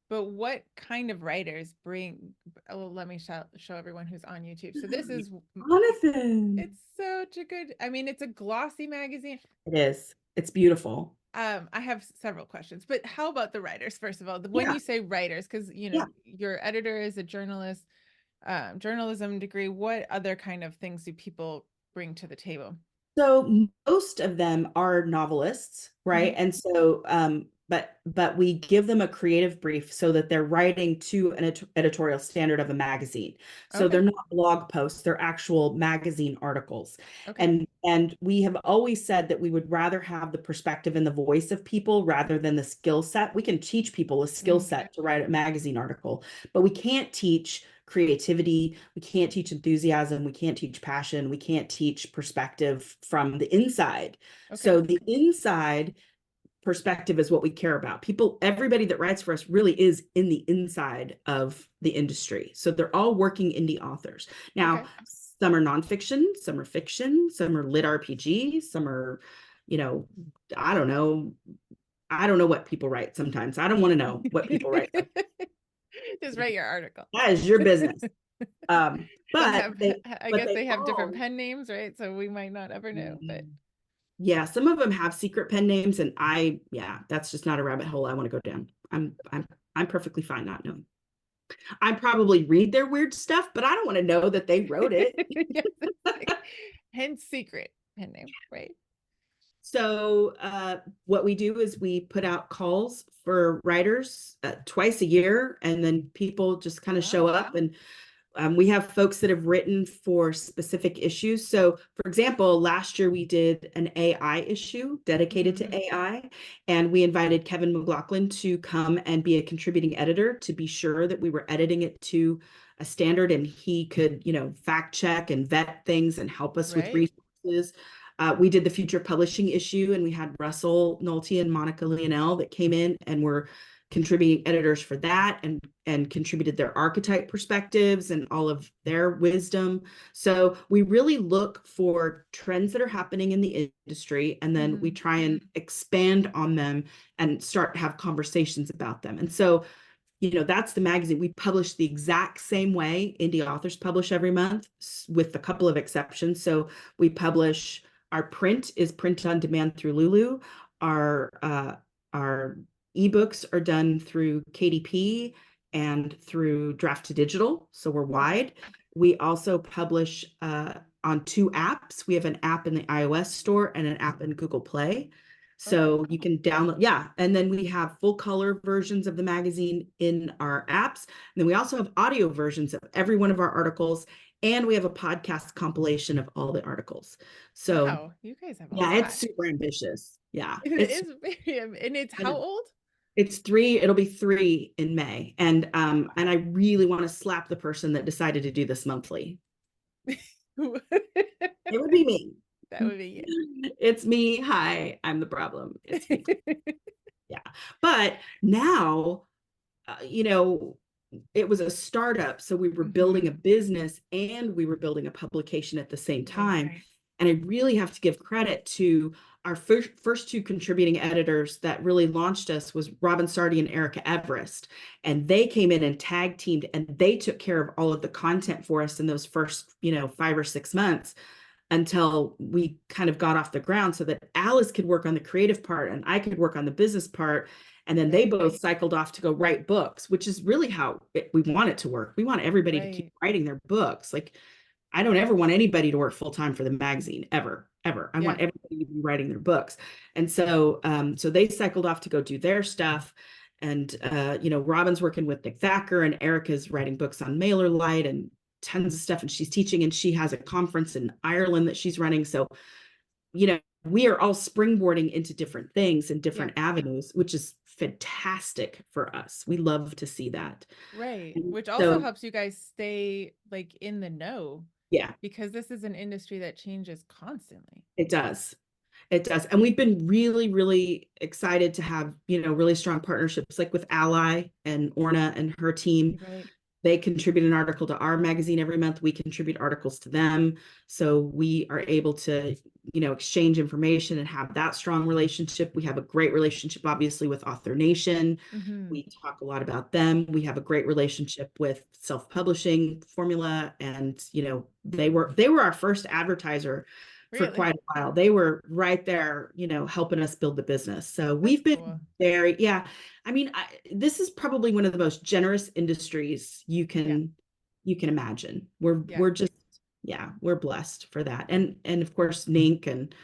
what kind of writers bring, oh, let me show everyone who's on YouTube. So this is,
Jonathan.
it's such a good, I mean, it's a glossy magazine.
It is. It's beautiful.
I have several questions, but how about the writers, first of all? When
Yeah.
you say writers, because
Yeah.
your editor is a journalist, journalism degree, what other kind of things do people bring to the table?
So most of them are novelists, right?
Hmm.
And so, but we give them a creative brief so that they're writing to an editorial standard of a magazine. So
Okay.
they're not blog posts; they're actual magazine articles.
Okay.
And we have always said that we would rather have the perspective and the voice of people rather than the skill set. We can teach people a skill
Mm.
set to write a magazine article, but we can't teach creativity, we can't teach enthusiasm, we can't teach passion, we can't teach perspective from the inside.
Okay.
So the inside perspective is what we care about. People, everybody that writes for us really is in the inside of the industry. So they're all working indie authors. Now,
Okay.
some are nonfiction, some are fiction, some are lit RPG, some are, you know, I don't know. I don't know what people write sometimes. I don't want to know what people write.
Just write your article.
That is your business.
Some
But
have,
they
I
but
guess
they
they have different
all
pen names, right? So we might not ever know, but
yeah, some of them have secret pen names, and yeah, that's just not a rabbit hole I want to go down. I'm perfectly fine not knowing. I probably read their weird stuff, but I don't want to know that they wrote it.
yes, hence secret pen name, right?
So what we do is we put out calls for writers twice a year, and then people just kind of show
Wow.
up, and we have folks that have written for specific issues. So, for example, last year we did an AI issue dedicated to
Mm,
AI, and we invited Kevin McLaughlin to come and be a contributing editor to be sure that we were editing it to a standard, and he could, fact check and vet things and help us with
right.
resources. We did the future publishing issue, and we had Russell Nolte and Monica Lionel that came in and were contributing editors for that, and contributed their archetype perspectives and all of their wisdom. So we really look for trends that are happening in the industry, and then we
Hmm.
try and expand on them and start to have conversations about them. And so, that's the magazine. We publish the exact same way indie authors publish every month, with a couple of exceptions. So we publish, our print is print on demand through Lulu. our ebooks are done through KDP and through Draft to Digital, so we're
Okay.
wide. We also publish on two apps. We have an app in the iOS store and an app in Google Play.
Okay.
So you can download, yeah. And then we have full color versions of the magazine in our apps. And then we also have audio versions of every one of our articles. And we have a podcast compilation of all the articles. So
Wow, you guys have a
yeah, it's
lot.
super ambitious. Yeah.
It is very, and it's how old?
It's three, it'll be three in May. And I really want to slap the person that decided to do this monthly. It would be me.
That would be
It's me. Hi, I'm the problem. It's me.
you.
Yeah. But now, you know, it was a startup. So we were building a
Mhm.
business and we were building a publication at the same
Right,
time.
right.
And I really have to give credit to our first two contributing editors that really launched us was Robin Sardi and Erica Everest. And they came in and tag teamed and they took care of all of the content for us in those first, 5 or 6 months until we kind of got off the ground so that Alice could work on the creative part and I could work on the business part. And then they
Right,
both cycled off to go write books, which is really how we want it to work. We want everybody to keep
right.
writing their books. Like, I don't ever want anybody to work full time for the magazine, ever, ever. I
Yeah.
want everybody to be writing their books. And so they cycled off to go do their stuff. And Robin's working with Nick Thacker and Erica's writing books on MailerLite and tons of stuff. And she's teaching and she has a conference in Ireland that she's running. So, we are all springboarding into different things and
Yeah.
different avenues, which is fantastic for us. We love to see that.
Right.
And
Which also
so,
helps you guys stay like in the know
yeah,
because this is an industry that changes constantly.
it does. It does. And we've been really, really excited to have, really strong partnerships like with Ally and Orna and her team.
Right.
They contribute an article to our magazine every month. We contribute articles to them. So we are able to, exchange information and have that strong relationship. We have a great relationship, obviously, with Author Nation.
Mm-hmm.
We talk a lot about them. We have a great relationship with self-publishing Formula. And, they were our first advertiser for
Really?
quite a while. They were right there, helping us build the business. So
That's
we've been
cool.
very, yeah. I mean, this is probably one of the most generous industries you
Yeah.
can imagine. We're
Yeah.
we're just yeah, we're blessed for that. And of course, Nink and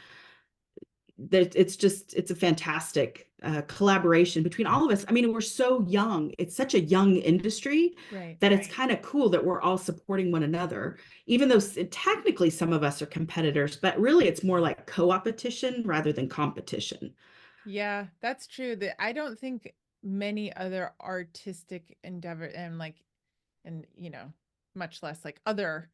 that it's a fantastic collaboration between all of us. I mean, we're so young. It's such a young industry
Right.
that it's kind of cool that we're all supporting one another, even though technically some of us are competitors, but really it's more like co-opetition rather than competition.
Yeah, that's true. That I don't think many other artistic endeavor and much less like other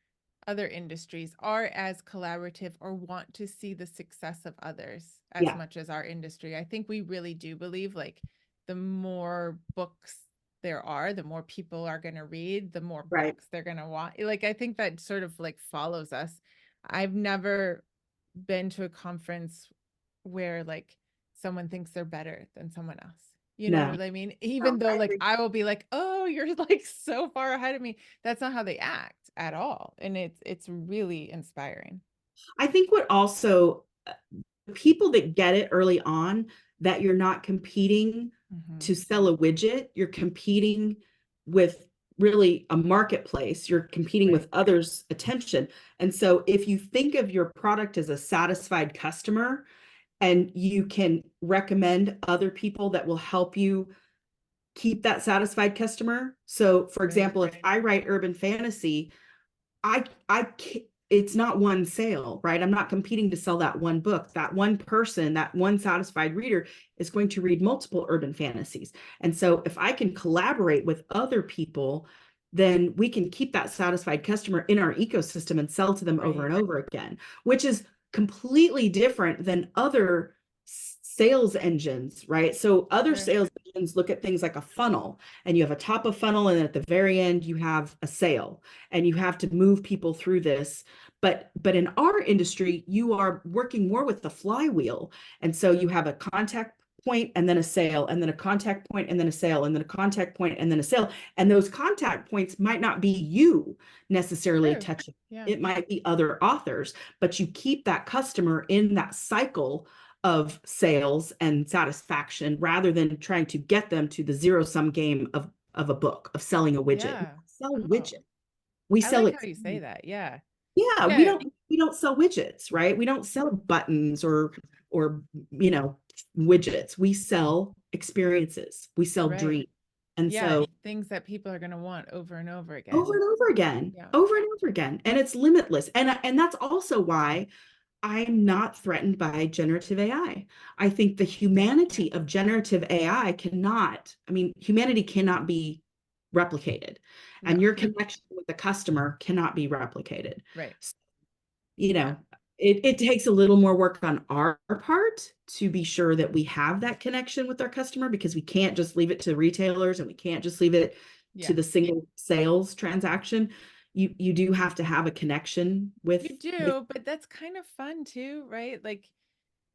industries are as collaborative or want to see the success of others as
Yeah,
much as our industry. I think we really do believe like the more books there are, the more people are going to read, the more
right.
books they're going to want. Like I think that sort of like follows us. I've never been to a conference where like someone thinks they're better than someone else. You know
No,
what I mean?
no,
Even though
I
like
agree.
I will be like, "Oh, you're like so far ahead of me." That's not how they act at all. And it's really inspiring.
I think what also people that get it early on that you're not competing
Hmm.
to sell a widget, you're competing with really a marketplace, you're competing
Right.
with others' attention. And so if you think of your product as a satisfied customer and you can recommend other people that will help you keep that satisfied customer. So for
Right.
example, if I write urban fantasy, I it's not one sale, right? I'm not competing to sell that one book. That one person, that one satisfied reader is going to read multiple urban fantasies. And so if I can collaborate with other people, then we can keep that satisfied customer in our ecosystem and sell to them over
Right.
and over again, which is completely different than other sales engines, right? So other
Sure.
sales engines look at things like a funnel, and you have a top of funnel, and at the very end you have a sale, and you have to move people through this. But in our industry, you are working more with the flywheel, and so you have a contact point and then a sale, and then a contact point and then a sale, and then a contact point and then a sale. And those contact points might not be you necessarily
True.
touching.
Yeah.
It might be other authors, but you keep that customer in that cycle of sales and satisfaction rather than trying to get them to the zero sum game of a book, of selling a widget. We
Yeah.
sell
Oh,
widget. We
I
sell
like
it.
how you say that. Yeah.
Yeah,
Yeah.
we don't sell widgets, right? We don't sell buttons or you know, widgets. We sell experiences. We sell
Right.
dreams. And
Yeah.
so
Things that people are going to want over and over
over
again.
and over again,
Yeah.
over and over again, and it's limitless. And that's also why I'm not threatened by generative AI. I think the
Yeah.
humanity of generative AI cannot, I mean, humanity cannot be replicated,
No.
and your connection with the customer cannot be replicated.
Right.
You
Yeah.
know, it takes a little more work on our part to be sure that we have that connection with our customer, because we can't just leave it to retailers and we can't just leave it to
Yeah.
the single sales transaction. You do have to have a connection
You
with
do, but that's kind of fun too, right? Like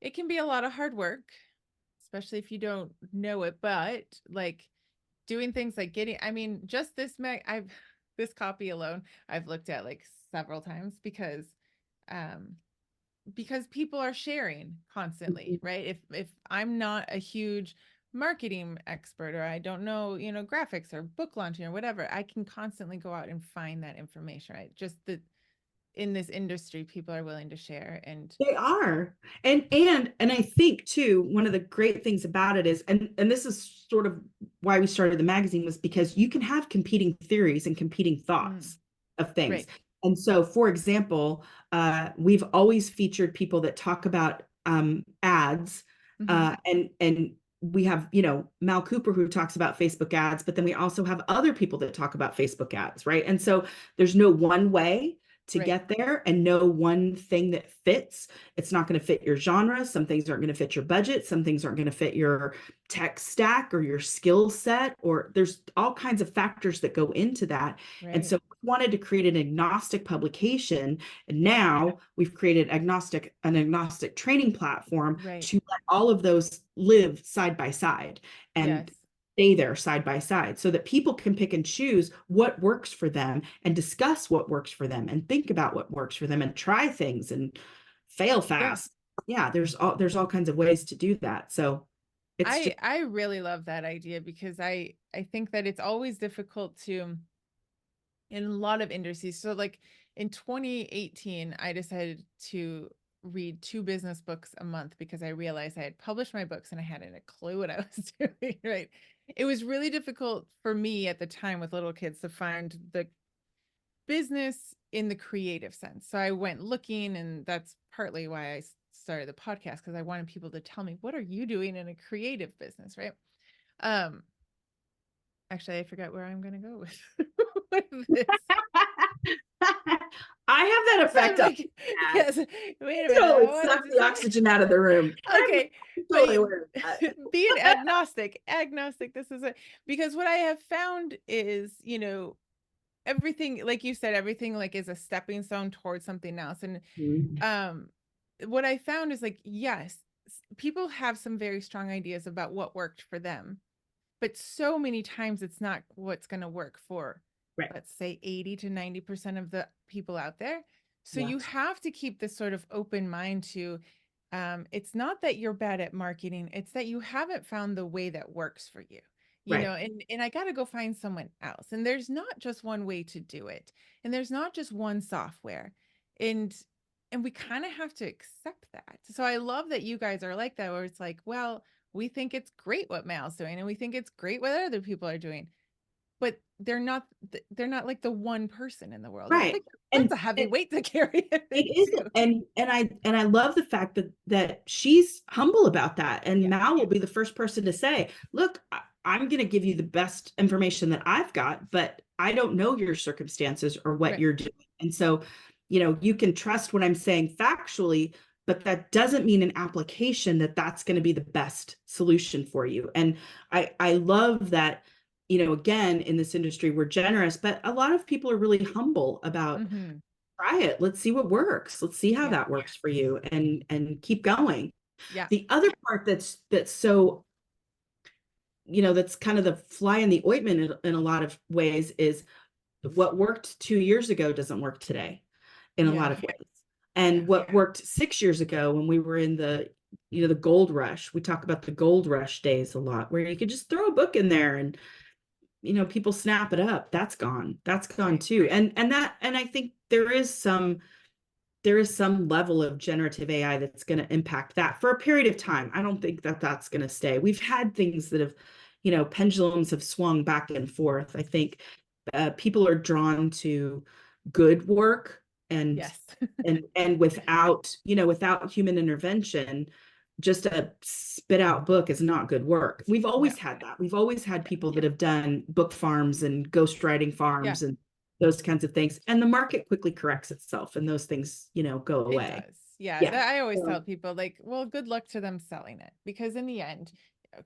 it can be a lot of hard work, especially if you don't know it, but like doing things like getting, I mean, just this I've this copy alone, I've looked at like several times um because people are sharing constantly, right? If I'm not a huge marketing expert or I don't know, graphics or book launching or whatever, I can constantly go out and find that information, right? Just that in this industry, people are willing to share and
They are. And I think too, one of the great things about it is, and this is sort of why we started the magazine, was because you can have competing theories and competing
mm,
thoughts of things.
right.
And so, for example, we've always featured people that talk about ads,
Hmm.
and we have, you know, Mal Cooper, who talks about Facebook ads, but then we also have other people that talk about Facebook ads, right? And so there's no one way to
Right.
get there, and no one thing that fits. It's not going to fit your genre. Some things aren't going to fit your budget. Some things aren't going to fit your tech stack or your skill set, or there's all kinds of factors that go into that. And
Right.
so we wanted to create an agnostic publication. And now we've created an agnostic training platform
Right.
to let all of those live side by side and
Yes.
stay there side by side, so that people can pick and choose what works for them and discuss what works for them and think about what works for them and try things and fail
Yeah.
fast. Yeah, there's all kinds of ways to do that. So it's just
I really love that idea because I think that it's always difficult to in a lot of industries. So like in 2018, I decided to read two business books a month because I realized I had published my books and I hadn't a clue what I was doing, right? It was really difficult for me at the time with little kids to find the business in the creative sense. So I went looking, and that's partly why I started the podcast because I wanted people to tell me, what are you doing in a creative business, right? Um, Actually, I forgot where I'm going to go with this.
I have that
So I'm
effect on
like,
ads.
yes, wait a
You
minute. I
totally
wanted
suck
to
the
say,
oxygen out of the room.
okay,
I'm
but
totally aware of that.
being agnostic, this is it. Because what I have found is, everything, like you said, everything like is a stepping stone towards something else. And
Mhm.
um, what I found is like, yes, people have some very strong ideas about what worked for them, but so many times it's not what's going to work for,
Right.
let's say, 80 to 90% of the people out there. So
Yeah.
you have to keep this sort of open mind to it's not that you're bad at marketing, it's that you haven't found the way that works for you,
Right.
and I got to go find someone else, and there's not just one way to do it, and there's not just one software, and we kind of have to accept that. So I love that you guys are like that, where it's like, well, we think it's great what Mal's doing and we think it's great what other people are doing, but they're not like the one person in the world. That's
Right.
like that's
And
a heavy weight to carry
it is,
too.
and I love the fact that she's humble about that. And
Yeah.
Mal will be the first person to say, "Look, I'm going to give you the best information that I've got, but I don't know your circumstances or what
Right.
you're doing." And so, you know, you can trust what I'm saying factually, but that doesn't mean an application that that's going to be the best solution for you. And I love that. You know, again, in this industry, we're generous, but a lot of people are really humble about,
Mm-hmm.
try it. Let's see what works. Let's see how
Yeah.
that works for you, and keep going.
Yeah.
The other part that's so, you know, that's kind of the fly in the ointment in a lot of ways is what worked 2 years ago doesn't work today in a lot
Yeah.
of ways.
Yeah.
And what worked 6 years ago when we were in the the gold rush. We talk about the gold rush days a lot, where you could just throw a book in there and people snap it up. That's gone. That's gone
Right.
too. And I think there is some level of generative AI that's going to impact that for a period of time. I don't think that that's going to stay. We've had things that have, pendulums have swung back and forth. I think people are drawn to good work, and
Yes.
without human intervention, just a spit out book is not good work. We've
No.
always had that. We've always had people that have done book farms and ghostwriting
Yeah,
farms and those kinds of things. And the market quickly corrects itself and those things, go
it
away.
does. Yeah,
Yeah.
that I always tell
So,
people like, well, good luck to them selling it because in the end,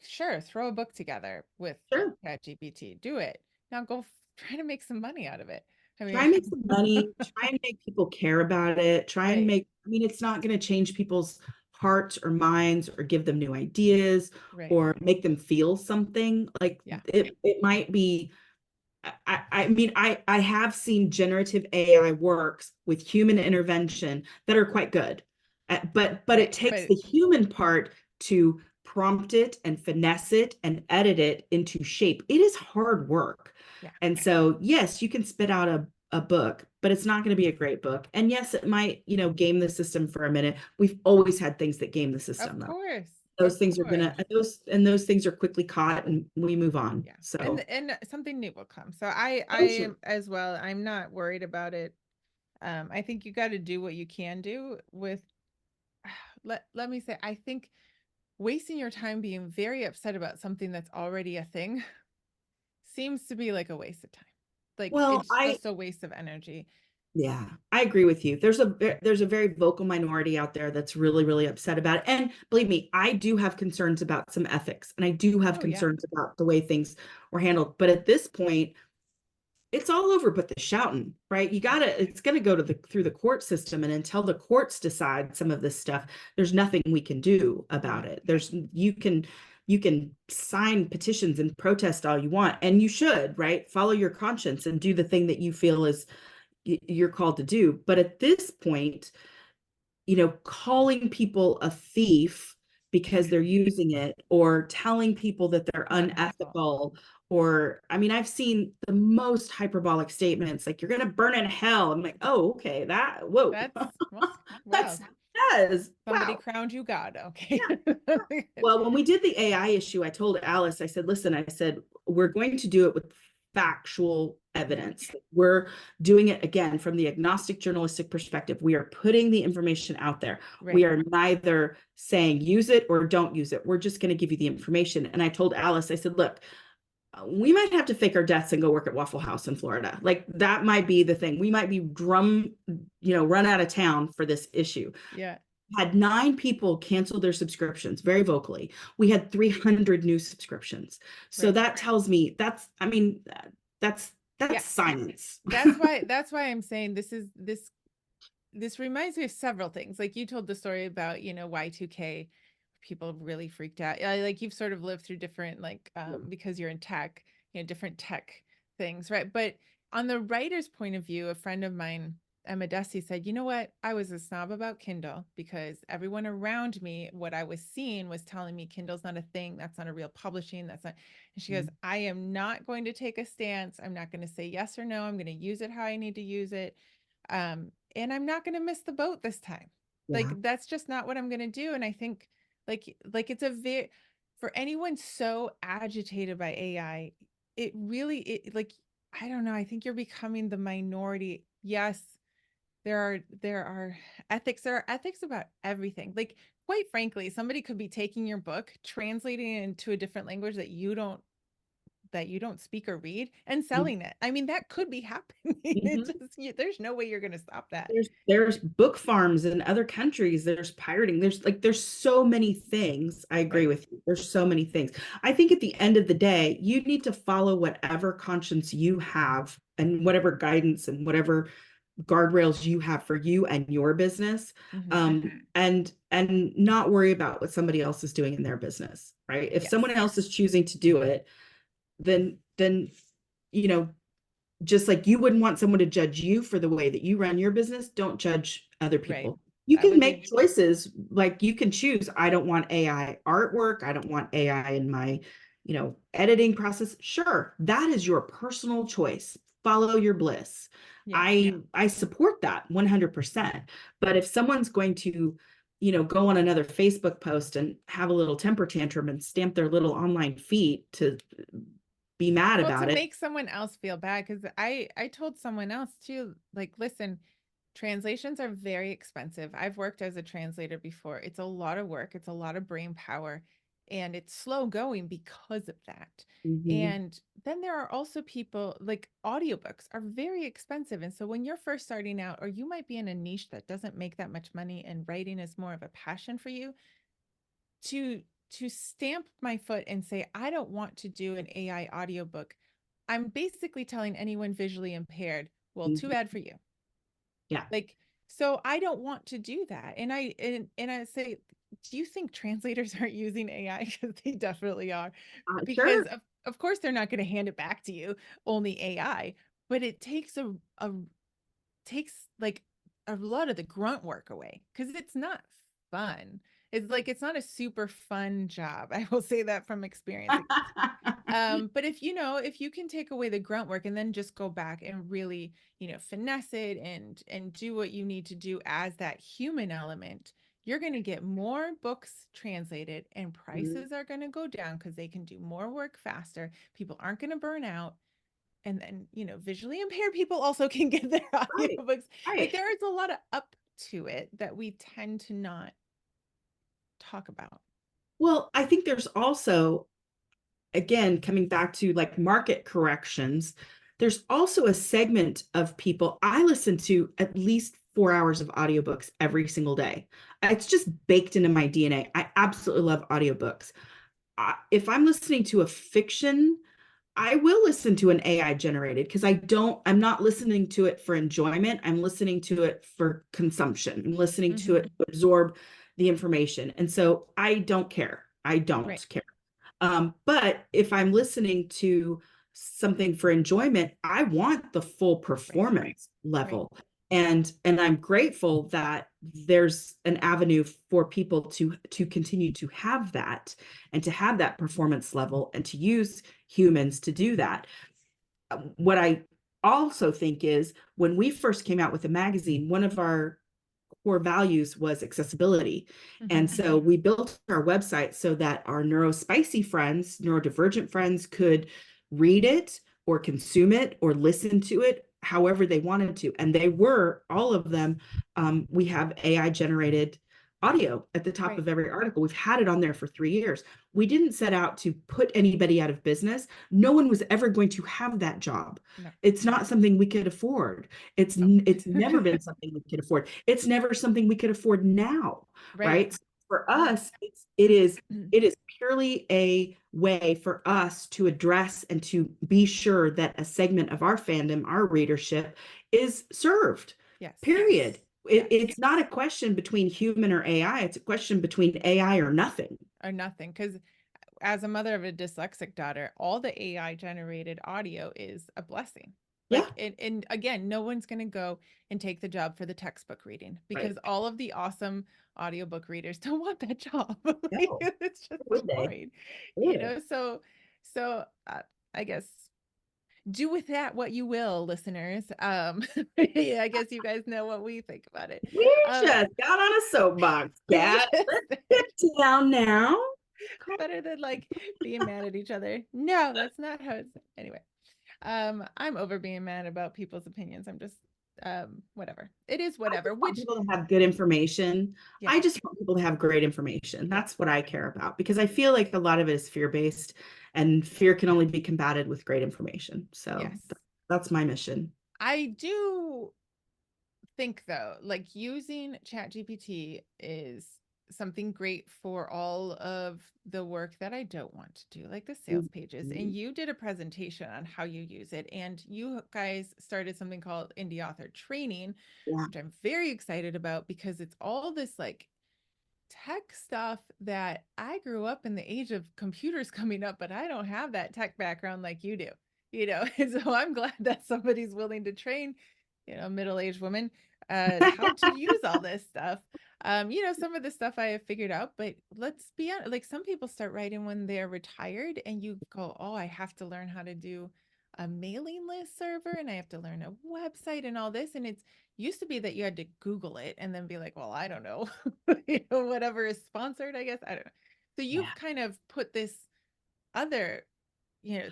sure, throw a book together with
sure.
ChatGPT, do it. Now go try to make some money out of it. I
Try
mean,
and make some money, try and make people care about it.
right,
It's not going to change people's hearts or minds or give them new ideas
right.
or make them feel something. Like
Yeah.
it might be, I have seen generative AI works with human intervention that are quite good. But it
Right.
takes
But
the human part to prompt it and finesse it and edit it into shape. It is hard work.
yeah,
And so, yes, you can spit out a book, but it's not going to be a great book. And yes, it might, game the system for a minute. We've always had things that game the
of
system, though.
course.
Those
Of
things are
course.
gonna those things are quickly caught and we move on.
Yeah.
So,
And something new will come. So I
oh, sure.
am as well. I'm not worried about it. I think you got to do what you can do with let me say I think wasting your time being very upset about something that's already a thing seems to be like a waste of time. Like
Well,
it's just a waste of energy.
yeah, I agree with you. There's a very vocal minority out there that's really, really upset about it. And believe me, I do have concerns about some ethics and I do have
Oh yeah.
concerns about the way things were handled. But at this point, it's all over but the shouting, right? It's gonna go through the court system. And until the courts decide some of this stuff, there's nothing we can do about
No.
it. You can sign petitions and protest all you want, and you should, right? Follow your conscience and do the thing that you feel is you're called to do. But at this point, calling people a thief because they're using it, or telling people that they're
Unethical.
unethical, or I've seen the most hyperbolic statements like you're going to burn in hell. I'm like, oh, okay, that, whoa.
That's well,
That's,
wow.
that is,
Somebody
wow.
crowned you God. Okay.
Yeah. Well, when we did the AI issue, I told Alice, I said, listen, I said, we're going to do it with factual
Yeah.
evidence. We're doing it again from the agnostic journalistic perspective. We are putting the information out there. We
Right.
are neither saying use it or don't use it. We're just going to give you the information. And I told Alice, I said, look, we might have to fake our deaths and go work at Waffle House in Florida. Like that might be the thing. We might be run out of town for this issue.
Yeah.
Had 9 people cancel their subscriptions very vocally. We had 300 new subscriptions. So
Right.
that tells me that's
Yeah.
science.
That's why I'm saying this reminds me of several things. Like you told the story about, Y2K, people really freaked out. Like you've sort of lived through different like because you're in tech, different tech things, right? But on the writer's point of view, a friend of mine, Emma Dusty, said, you know what? I was a snob about Kindle because everyone around me, what I was seeing was telling me Kindle's not a thing, that's not a real publishing, that's not. And she goes, I am not going to take a stance. I'm not going to say yes or no. I'm going to use it how I need to use it. And I'm not going to miss the boat this time. Like
Yeah.
that's just not what I'm going to do. And I think like it's a very for anyone so agitated by AI, it really like I don't know, I think you're becoming the minority. Yes, there are ethics. There are ethics about everything. Like quite frankly, somebody could be taking your book, translating it into a different language that you don't speak or read and selling it. I mean, that could be happening. It
Mhm.
just there's no way you're going to stop that.
There's book farms in other countries. There's pirating. There's so many things. I agree
Right.
with you. There's so many things. I think at the end of the day, you need to follow whatever conscience you have and whatever guidance and whatever guardrails you have for you and your business,
Hmm.
and not worry about what somebody else is doing in their business, right? If
Yes.
someone else is choosing to do it, then you know just like you wouldn't want someone to judge you for the way that you run your business, don't judge other
Right.
people. You
That
can
would be,
make choices, like you can choose, I don't want AI artwork, I don't want AI in my, editing process. Sure, that is your personal choice. Follow your bliss.
yes.
I support that 100%. But if someone's going to, go on another Facebook post and have a little temper tantrum and stamp their little online feet to be mad
Well, to
about it.
make someone else feel bad, because I told someone else too, like, listen, translations are very expensive. I've worked as a translator before. It's a lot of work, it's a lot of brain power, and it's slow going because of that.
Mhm.
And then there are also people like audiobooks are very expensive. And so when you're first starting out, or you might be in a niche that doesn't make that much money and writing is more of a passion for you, to stamp my foot and say I don't want to do an AI audiobook, I'm basically telling anyone visually impaired, well, too
Mhm.
bad for you.
Yeah.
Like, so I don't want to do that. And I say, do you think translators aren't using AI? Because they definitely are. Because
Sure.
of course they're not going to hand it back to you, only AI, but it takes a takes like a lot of the grunt work away because it's not fun. It's like it's not a super fun job. I will say that from experience. But if you can take away the grunt work and then just go back and really, finesse it and do what you need to do as that human element, you're going to get more books translated and
Mhm.
prices are going to go down because they can do more work faster. People aren't going to burn out. And then, visually impaired people also can get their
Right.
audiobooks. Like
Right.
there is a lot of up to it that we tend to not talk about.
Well, I think there's also, again, coming back to like market corrections, there's also a segment of people. I listen to at least 4 hours of audiobooks every single day. It's just baked into my DNA. I absolutely love audiobooks. If I'm listening to a fiction, I will listen to an AI generated because I'm not listening to it for enjoyment. I'm listening to it for consumption. I'm listening to
Mm-hmm.
it to absorb the information. And so I don't care. I
Right,
don't care. But if I'm listening to something for enjoyment, I want the full
right,
performance
right.
level. And I'm grateful that there's an avenue for people to continue to have that and to have that performance level and to use humans to do that. What I also think is when we first came out with the magazine, one of our core values was accessibility.
Mm-hmm.
And so we built our website so that our neurospicy friends, neurodivergent friends could read it or consume it or listen to it however they wanted to. And they were, all of them, we have AI generated audio at the top
Right.
of every article. We've had it on there for 3 years. We didn't set out to put anybody out of business. No one was ever going to have that job.
No,
It's not something we could afford. It's
no.
it's never been something we could afford. It's never something we could afford now,
Right.
right? So for
No.
us, it is purely a way for us to address and to be sure that a segment of our fandom, our readership, is served.
Yes.
Period.
Yes.
It's not a question between human or AI. It's a question between AI or nothing.
Or nothing. Because as a mother of a dyslexic daughter, all the AI generated audio is a blessing.
Yeah,
Like, and again, no one's going to go and take the job for the textbook reading
right.
because all of the awesome audiobook readers don't want that job. Like,
No,
it's just
would they?
boring,
Would.
so I guess do with that what you will, listeners. Yeah, I guess you guys know what we think about it.
We
Um,
just got on a soapbox,
we
cat.
just
Let's get down now.
better than like being mad at each other. No, that's not how it's anyway. I'm over being mad about people's opinions. I'm just whatever. It is
I
whatever,
just want
which
people to have good information.
yes,
I just want people to have great information. That's what I care about because I feel like a lot of it is fear based and fear can only be combated with great information. So
yes.
that's my mission.
I do think though, like using Chat GPT is something great for all of the work that I don't want to do, like the sales pages. And
Mhm.
you did a presentation on how you use it. And you guys started something called Indie Author Training,
Yeah.
which I'm very excited about because it's all this like tech stuff that I grew up in the age of computers coming up, but I don't have that tech background like you do. And so I'm glad that somebody's willing to train middle-aged woman, how to use all this stuff. Some of the stuff I have figured out, but let's be honest, like some people start writing when they're retired and you go, oh, I have to learn how to do a mailing list server and I have to learn a website and all this. And it's used to be that you had to Google it and then be like, well, I don't know, whatever is sponsored, I guess. I don't know. So
Yeah.
you've kind of put this other,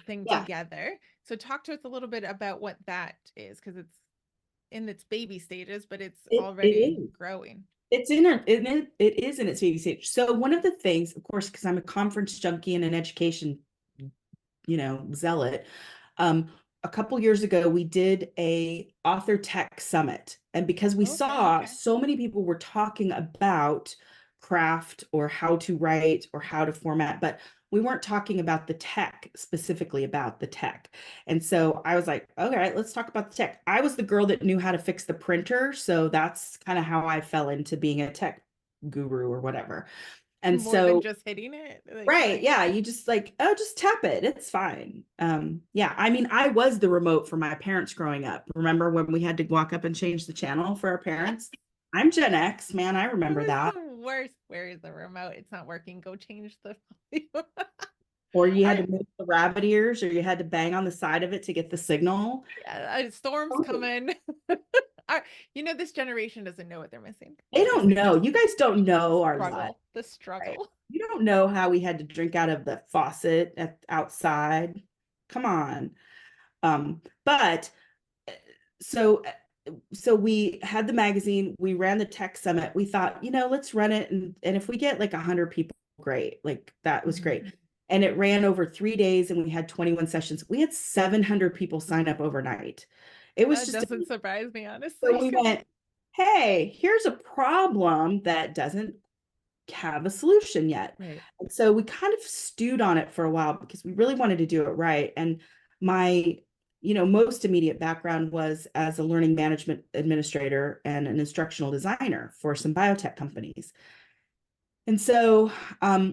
thing
Yeah.
together. So talk to us a little bit about what that is, because it's in its baby stages, but it's
It
already
is.
growing.
It is in its baby stage. So one of the things, of course, because I'm a conference junkie and an education, zealot. Um, a couple years ago, we did a author tech summit, and because we
Okay.
saw so many people were talking about craft or how to write or how to format, but we weren't talking about the tech, specifically about the tech. And so I was like, okay, let's talk about the tech. I was the girl that knew how to fix the printer, so that's kind of how I fell into being a tech guru or whatever. And
More than
so
just hitting it. Like,
right. Yeah. You just like, oh, just tap it. It's fine. Yeah. I mean, I was the remote for my parents growing up. Remember when we had to walk up and change the channel for our parents? I'm Gen X, man. I
it
remember
was
that.
the worst. Where is the remote? It's not working. Go change the volume.
Or you had
I,
to move the rabbit ears, or you had to bang on the side of it to get the signal.
yeah, storms
Oh,
coming. I, this generation doesn't know what they're missing.
they
They just
don't know. You guys don't know our life,
struggle. The
right?
struggle.
You don't know how we had to drink out of the faucet outside. Come on. But so so we had the magazine, we ran the tech summit. We thought, let's run it, and if we get like 100 people, great. Like that was
Mhm.
great. And it ran over 3 days and we had 21 sessions. We had 700 people sign up overnight. It was
That
just,
doesn't surprise me,
so
honestly.
we went, hey, here's a problem that doesn't have a solution yet.
Right.
And so we kind of stewed on it for a while because we really wanted to do it right. And my, most immediate background was as a learning management administrator and an instructional designer for some biotech companies. And so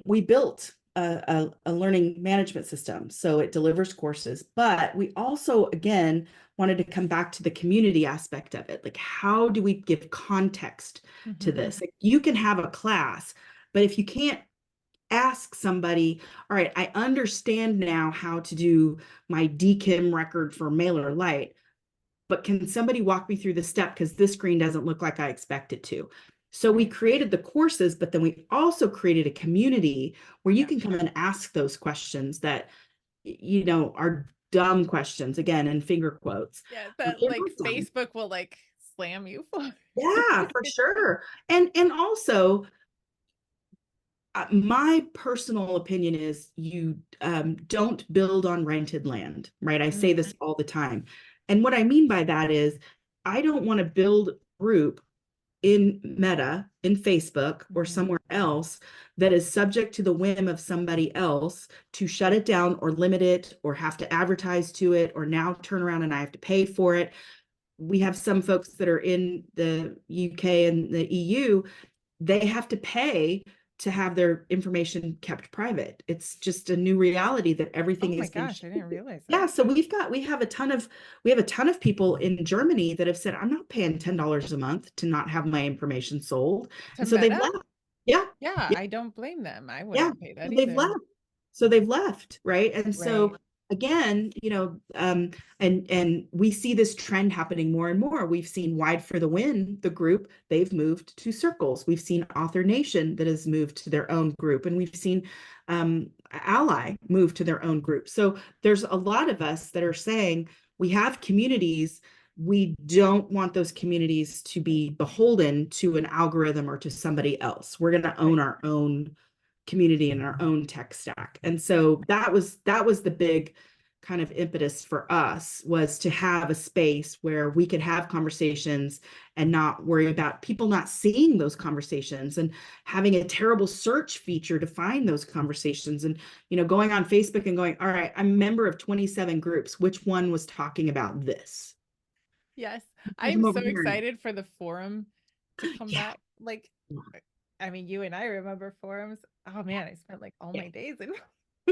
we built a learning management system. So it delivers courses, but we also, again, wanted to come back to the community aspect of it. Like, how do we give context to
Mhm.
this? Like, you can have a class, but if you can't ask somebody, all right, I understand now how to do my DKIM record for MailerLite, but can somebody walk me through the step because this screen doesn't look like I expect it to? So we
Right.
created the courses, but then we also created a community where you
Yeah.
can come and ask those questions that, are dumb questions, again, in finger quotes.
Yeah, that
They're
like
not dumb.
Facebook will like slam you for.
Yeah, for sure. And also, my personal opinion is you don't build on rented land, right? I say
Mm,
this all the time. And what I mean by that is I don't want to build a group in Meta, in Facebook, or
mhm.
somewhere else that is subject to the whim of somebody else to shut it down or limit it or have to advertise to it or now turn around and I have to pay for it. We have some folks that are in the UK and the EU, they have to pay to have their information kept private. It's just a new reality that
Oh
everything
my
is being
gosh, I didn't
shifted.
realize
Yeah,
that.
so we have a ton of people in Germany that have said, I'm not paying $10 a month to not have my information sold.
To
And so they've
Meta?
left. Yeah.
Yeah,
Yeah.
I don't blame them. I
Yeah.
wouldn't pay
So
that
they've
either.
left. So they've left, right? And
Right.
so again, and we see this trend happening more and more. We've seen Wide for the Win, the group, they've moved to circles. We've seen Author Nation that has moved to their own group, and we've seen Ally move to their own group. So there's a lot of us that are saying we have communities. We don't want those communities to be beholden to an algorithm or to somebody else. We're going to own
Right.
our own community and our own tech stack. And so that was the big kind of impetus for us, was to have a space where we could have conversations and not worry about people not seeing those conversations and having a terrible search feature to find those conversations, and going on Facebook and going, all right, I'm a member of 27 groups, which one was talking about this?
Yes.
There's
I'm
them
so
over here.
excited for the forum to come
Yeah,
back. Like, I mean, you and I remember forums. Oh man, I spent like all
yeah.
my days in.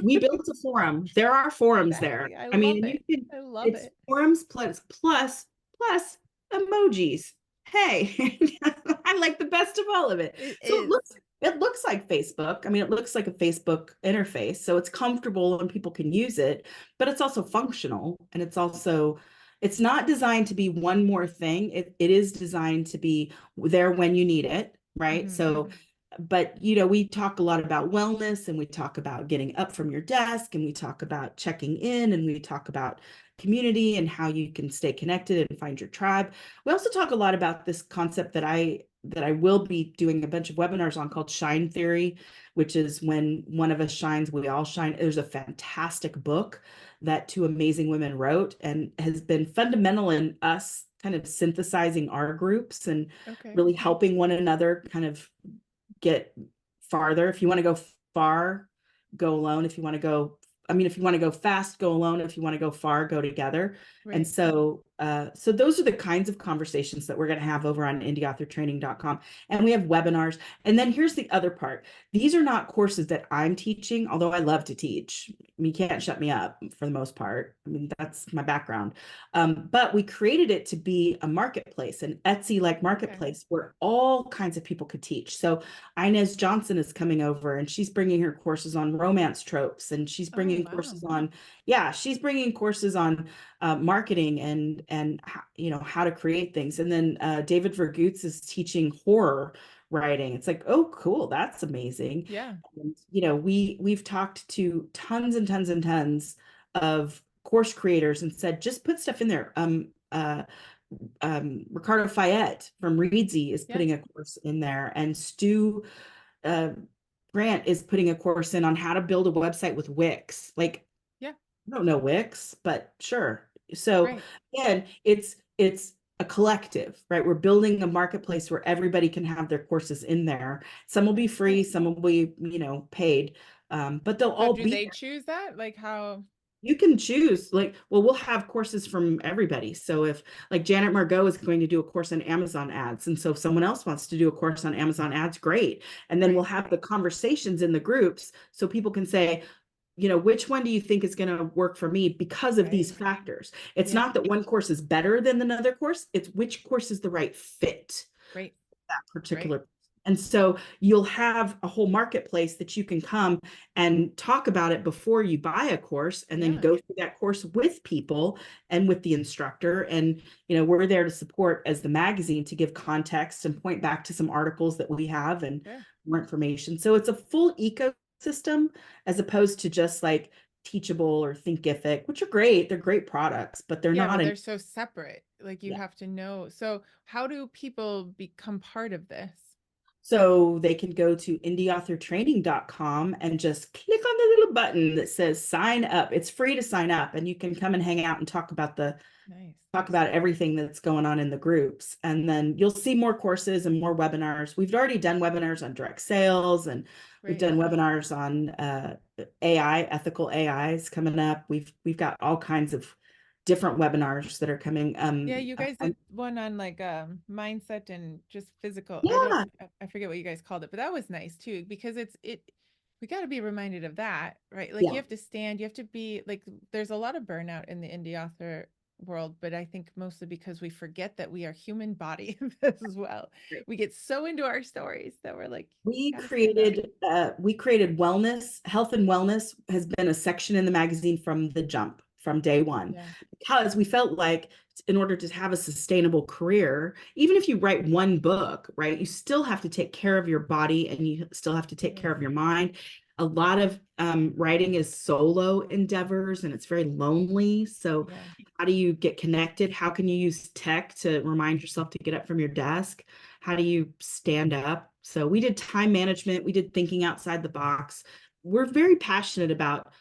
We built a forum. There are forums there.
Exactly. I
I
love
mean, you
it.
can,
I love
it's
it.
forums plus emojis. Hey, I like the best of all of it.
It
So
is.
it looks like Facebook. I mean, it looks like a Facebook interface. So it's comfortable and people can use it, but it's also functional and it's not designed to be one more thing. It is designed to be there when you need it, right?
Mhm.
So but we talk a lot about wellness and we talk about getting up from your desk and we talk about checking in and we talk about community and how you can stay connected and find your tribe. We also talk a lot about this concept that I will be doing a bunch of webinars on called shine theory, which is when one of us shines, we all shine. There's a fantastic book that two amazing women wrote and has been fundamental in us kind of synthesizing our groups and
Okay.
really helping one another kind of get farther. If you want to go far, go alone. If you want to go, I mean, if you want to go fast, go alone. If you want to go far, go together. And
Right.
so those are the kinds of conversations that we're going to have over on indieauthortraining.com. And we have webinars. And then here's the other part. These are not courses that I'm teaching, although I love to teach. I mean, you can't shut me up for the most part. I mean, that's my background. But we created it to be a marketplace, an Etsy-like
Okay.
marketplace where all kinds of people could teach. So Inez Johnson is coming over and she's bringing her courses on romance tropes and she's
Oh,
bringing
wow.
courses on, yeah, she's bringing courses on marketing and how to create things. And then David Vergutz is teaching horror writing. It's like, oh, cool, that's amazing.
Yeah.
And, we've talked to tons and tons and tons of course creators and said, just put stuff in there. Ricardo Fayette from Reedsy is
Yeah.
putting a course in there, and Stu uh, Grant is putting a course in on how to build a website with Wix. Like,
Yeah.
I don't know Wix, but sure. So
Right.
again, it's a collective, right? We're building a marketplace where everybody can have their courses in there. Some will be
Right.
free, some will be, paid, but they'll
So
all
do
be
they choose that? Like how?
you can choose like, well, we'll have courses from everybody. So if like Janet Margot is going to do a course on Amazon ads, and so if someone else wants to do a course on Amazon ads, great. And then we'll
Right.
have the conversations in the groups so people can say, which one do you think is going to work for me because of these
Right.
factors? It's
Yeah.
not that one course is better than another course, it's which course is the right fit
Right.
that
Right.
particular. And so you'll have a whole marketplace that you can come and talk about it before you buy a course and then
Yeah.
go through that course with people and with the instructor. And, we're there to support as the magazine to give context and point back to some articles that we have and
Sure.
more information. So it's a full ecosystem as opposed to just like Teachable or Thinkific, which are great. They're great products, but they're
Yeah,
not
but
an,
they're so separate. Like you
yeah.
have to know. So how do people become part of this?
So they can go to indieauthortraining.com and just click on the little button that says sign up. It's free to sign up and you can come and hang out and
Nice.
talk about everything that's going on in the groups. And then you'll see more courses and more webinars. We've already done webinars on direct sales and we've
Right.
done webinars on AI, ethical AIs coming up. We've got all kinds of different webinars that are coming.
Yeah, you guys did one on like mindset and just physical.
Yeah,
I forget what you guys called it, but that was nice too because we got to be reminded of that, right? Like you
yeah.
have to stand, you have to be like there's a lot of burnout in the indie author world, but I think mostly because we forget that we are human bodies as well. We get so into our stories that we're like got to stand up.
We created wellness. Health and wellness has been a section in the magazine from the jump, from day one,
Yeah.
because we felt like in order to have a sustainable career, even if you write one book, right, you still have to take care of your body and you still have to take care
Right.
of your mind. A lot of writing is solo endeavors and it's very lonely. So
Yeah.
how do you get connected? How can you use tech to remind yourself to get up from your desk? How do you stand up? So we did time management, we did thinking outside the box. We're very passionate about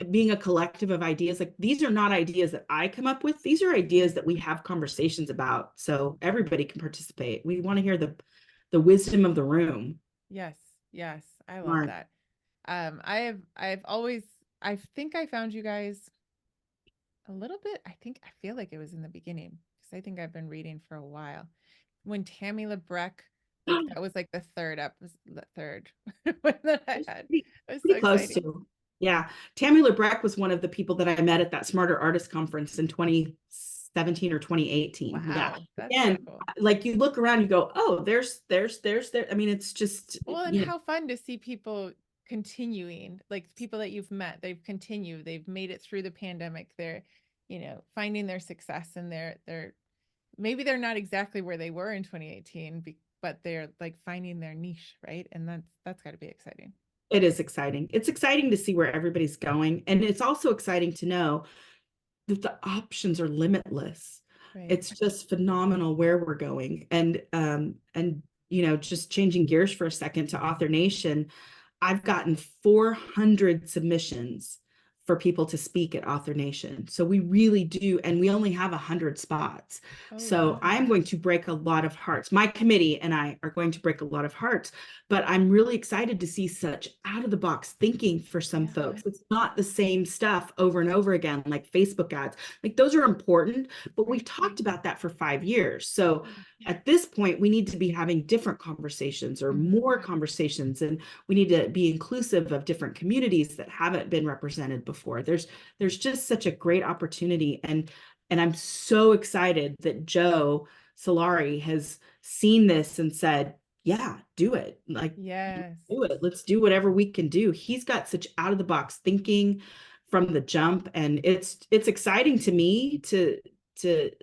being a collective of ideas. Like these are not ideas that I come up with. These are ideas that we have conversations about. So everybody can participate. We want to hear the wisdom of the room.
Yes. Yes. I love
Smart.
that. I've always I think I found you guys a little bit. I feel like it was in the beginning because I think I've been reading for a while. When Tammy Lebrecht, like that was like the third episode, the third one that I
It's
had.
pretty,
It was so
pretty close
exciting.
to. Yeah. Tammy Lebrecht was one of the people that I met at that Smarter Artist Conference in 2017. 2017 or 2018. Yeah.
Wow, that's so
Again,
cool.
like you look around, you go, oh, there's there. I mean, it's just,
Well, and how fun to see people continuing, like people that you've met, they've continued, they've made it through the pandemic. They're, finding their success, and they're maybe they're not exactly where they were in 2018, but they're like finding their niche, right? And that's got to be exciting.
it is exciting. It's exciting to see where everybody's going. And it's also exciting to know that the options are limitless.
Right.
It's just phenomenal where we're going. And just changing gears for a second to Author Nation, I've gotten 400 submissions for people to speak at Author Nation. So we really do, and we only have 100 spots.
Oh,
So
wow.
I'm going to break a lot of hearts. My committee and I are going to break a lot of hearts, but I'm really excited to see such out of the box thinking for some
Yeah.
folks. It's not the same stuff over and over again, like Facebook ads. Like those are important, but we've
Right.
talked about that for 5 years. So
Right.
at this point, we need to be having different conversations or
Mhm.
more conversations, and we need to be inclusive of different communities that haven't been represented before. There's just such a great opportunity, and I'm so excited that Joe Solari has seen this and said, yeah, do it. Like,
Yes.
do it. Let's do whatever we can do. He's got such out of the box thinking from the jump, and it's exciting to me to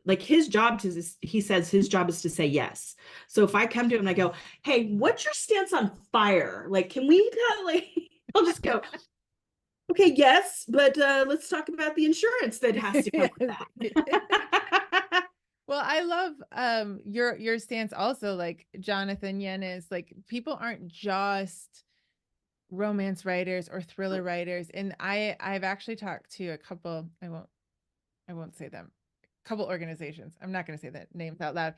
like his job to he says his job is to say yes. So if I come to him and I go, hey, what's your stance on fire? Like, can we like I'll just go, okay, yes, but let's talk about the insurance that has to come with that.
Well, I love your stance also, like Jonathan Yen is like, people aren't just romance writers or thriller writers. And I've actually talked to a couple, I won't say them, a couple organizations. I'm not going to say the names out loud.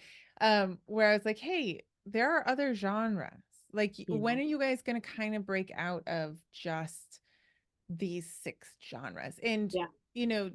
Where I was like, hey, there are other genres. Like, when
Yeah.
are you guys going to kind of break out of just these six genres? And
Yeah.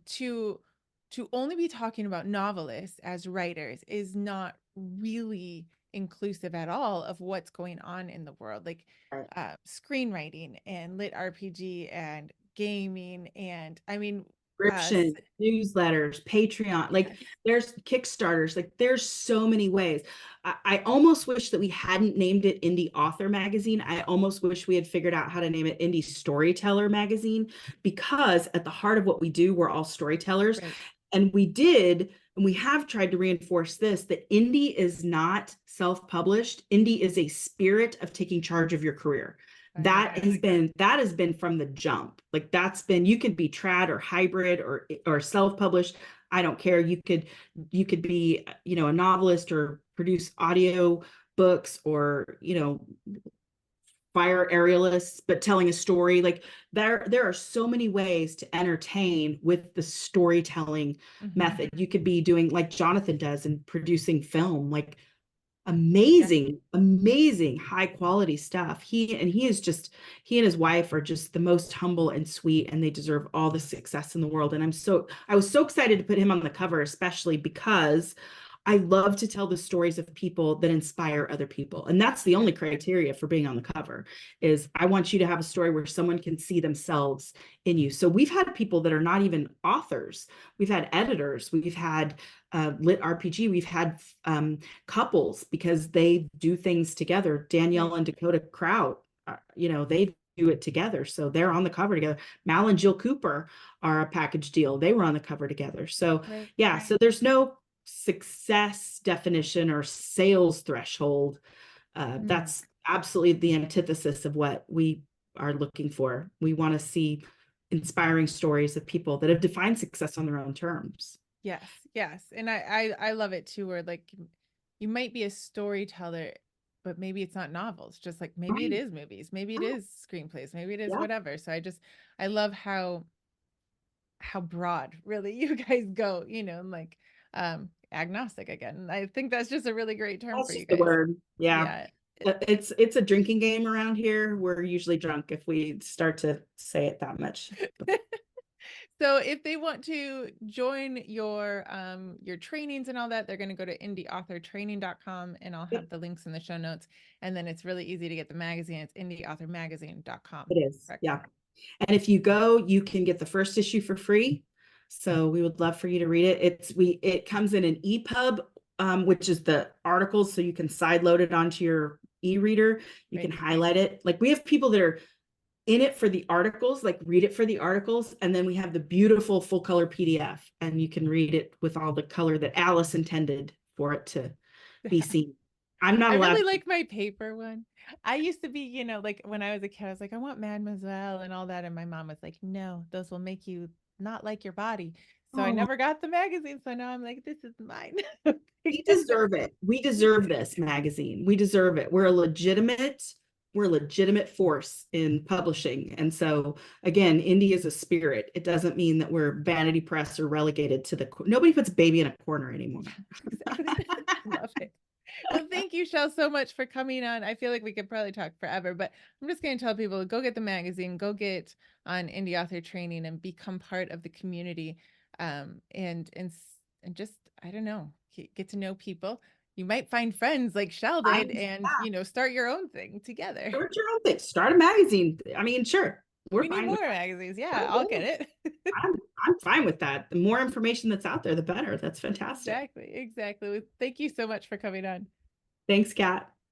to only be talking about novelists as writers is not really inclusive at all of what's going on in the world, like
Right.
screenwriting and lit RPG and gaming, and I mean,
Subscription, newsletters, Patreon, like
yes,
there's Kickstarters, like there's so many ways. I almost wish that we hadn't named it Indie Author Magazine. I almost wish we had figured out how to name it Indie Storyteller Magazine, because at the heart of what we do, we're all storytellers.
right.
And we did, and we have tried to reinforce this, that indie is not self-published. Indie is a spirit of taking charge of your career.
I like that.
That has been from the jump. Like that's been, you could be trad or hybrid or self-published. I don't care. You could be, a novelist or produce audio books, or, fire aerialists, but telling a story. Like there are so many ways to entertain with the storytelling
Hmm.
method. You could be doing like Jonathan does and producing film, like
Yeah.
amazing high quality stuff. He and his wife are just the most humble and sweet, and they deserve all the success in the world. And I was so excited to put him on the cover, especially because I love to tell the stories of people that inspire other people. And that's the only criteria for being on the cover, is I want you to have a story where someone can see themselves in you. So we've had people that are not even authors. We've had editors. We've had lit RPG. We've had couples, because they do things together.
Right.
Danielle and Dakota Kraut, they do it together. So they're on the cover together. Mal and Jill Cooper are a package deal. They were on the cover together. So
Right.
yeah, so there's no success definition or sales threshold.
Mm.
That's absolutely the antithesis of what we are looking for. We want to see inspiring stories of people that have defined success on their own terms.
Yes, yes. And I love it too, where like you might be a storyteller, but maybe it's not novels, just like maybe it
Right.
is movies, maybe it is screenplays, maybe it is
Yeah.
whatever. So I love how broad really you guys go, and like agnostic again. And I think that's just a really great term
That's
for you
just the
guys.
word. Yeah.
Yeah.
It's a drinking game around here. We're usually drunk if we start to say it that much.
So if they want to join your trainings and all that, they're going to go to indieauthortraining.com, and I'll have
Yep,
the links in the show notes. And then it's really easy to get the magazine. It's indieauthormagazine.com.
it is.
Correct.
Yeah. And if you go, you can get the first issue for free. So we would love for you to read it. It comes in an EPUB, which is the articles, so you can side load it onto your e-reader. You can
Right.
highlight it. Like we have people that are in it for the articles, like read it for the articles, and then we have the beautiful full color PDF, and you can read it with all the color that Alice intended for it to be seen. I'm not
I really
allowed to.
like my paper one. I used to be, like when I was a kid, I was like, I want Mademoiselle and all that. And my mom was like, no, those will make you not like your body. So I
Oh,
never got the magazine. So now I'm like, this is mine.
we deserve it. We deserve this magazine. We deserve it. We're a legitimate force in publishing. And so again, indie is a spirit. It doesn't mean that we're vanity press or relegated to nobody puts baby in a corner anymore.
Exactly. Love it. Well, thank you, Shell, so much for coming on. I feel like we could probably talk forever, but I'm just going to tell people go get the magazine, go get on indie author training, and become part of the community. And just I don't know, get to know people. You might find friends like Shell
I,
did, and
yeah,
start your own thing together.
start your own thing. Start a magazine. I mean, sure, we're
We need
fine
more
with
magazines. Yeah,
that.
I'll get it.
I'm fine with that. The more information that's out there, the better. That's fantastic.
Exactly. Exactly. Well, thank you so much for coming on.
Thanks, Kat.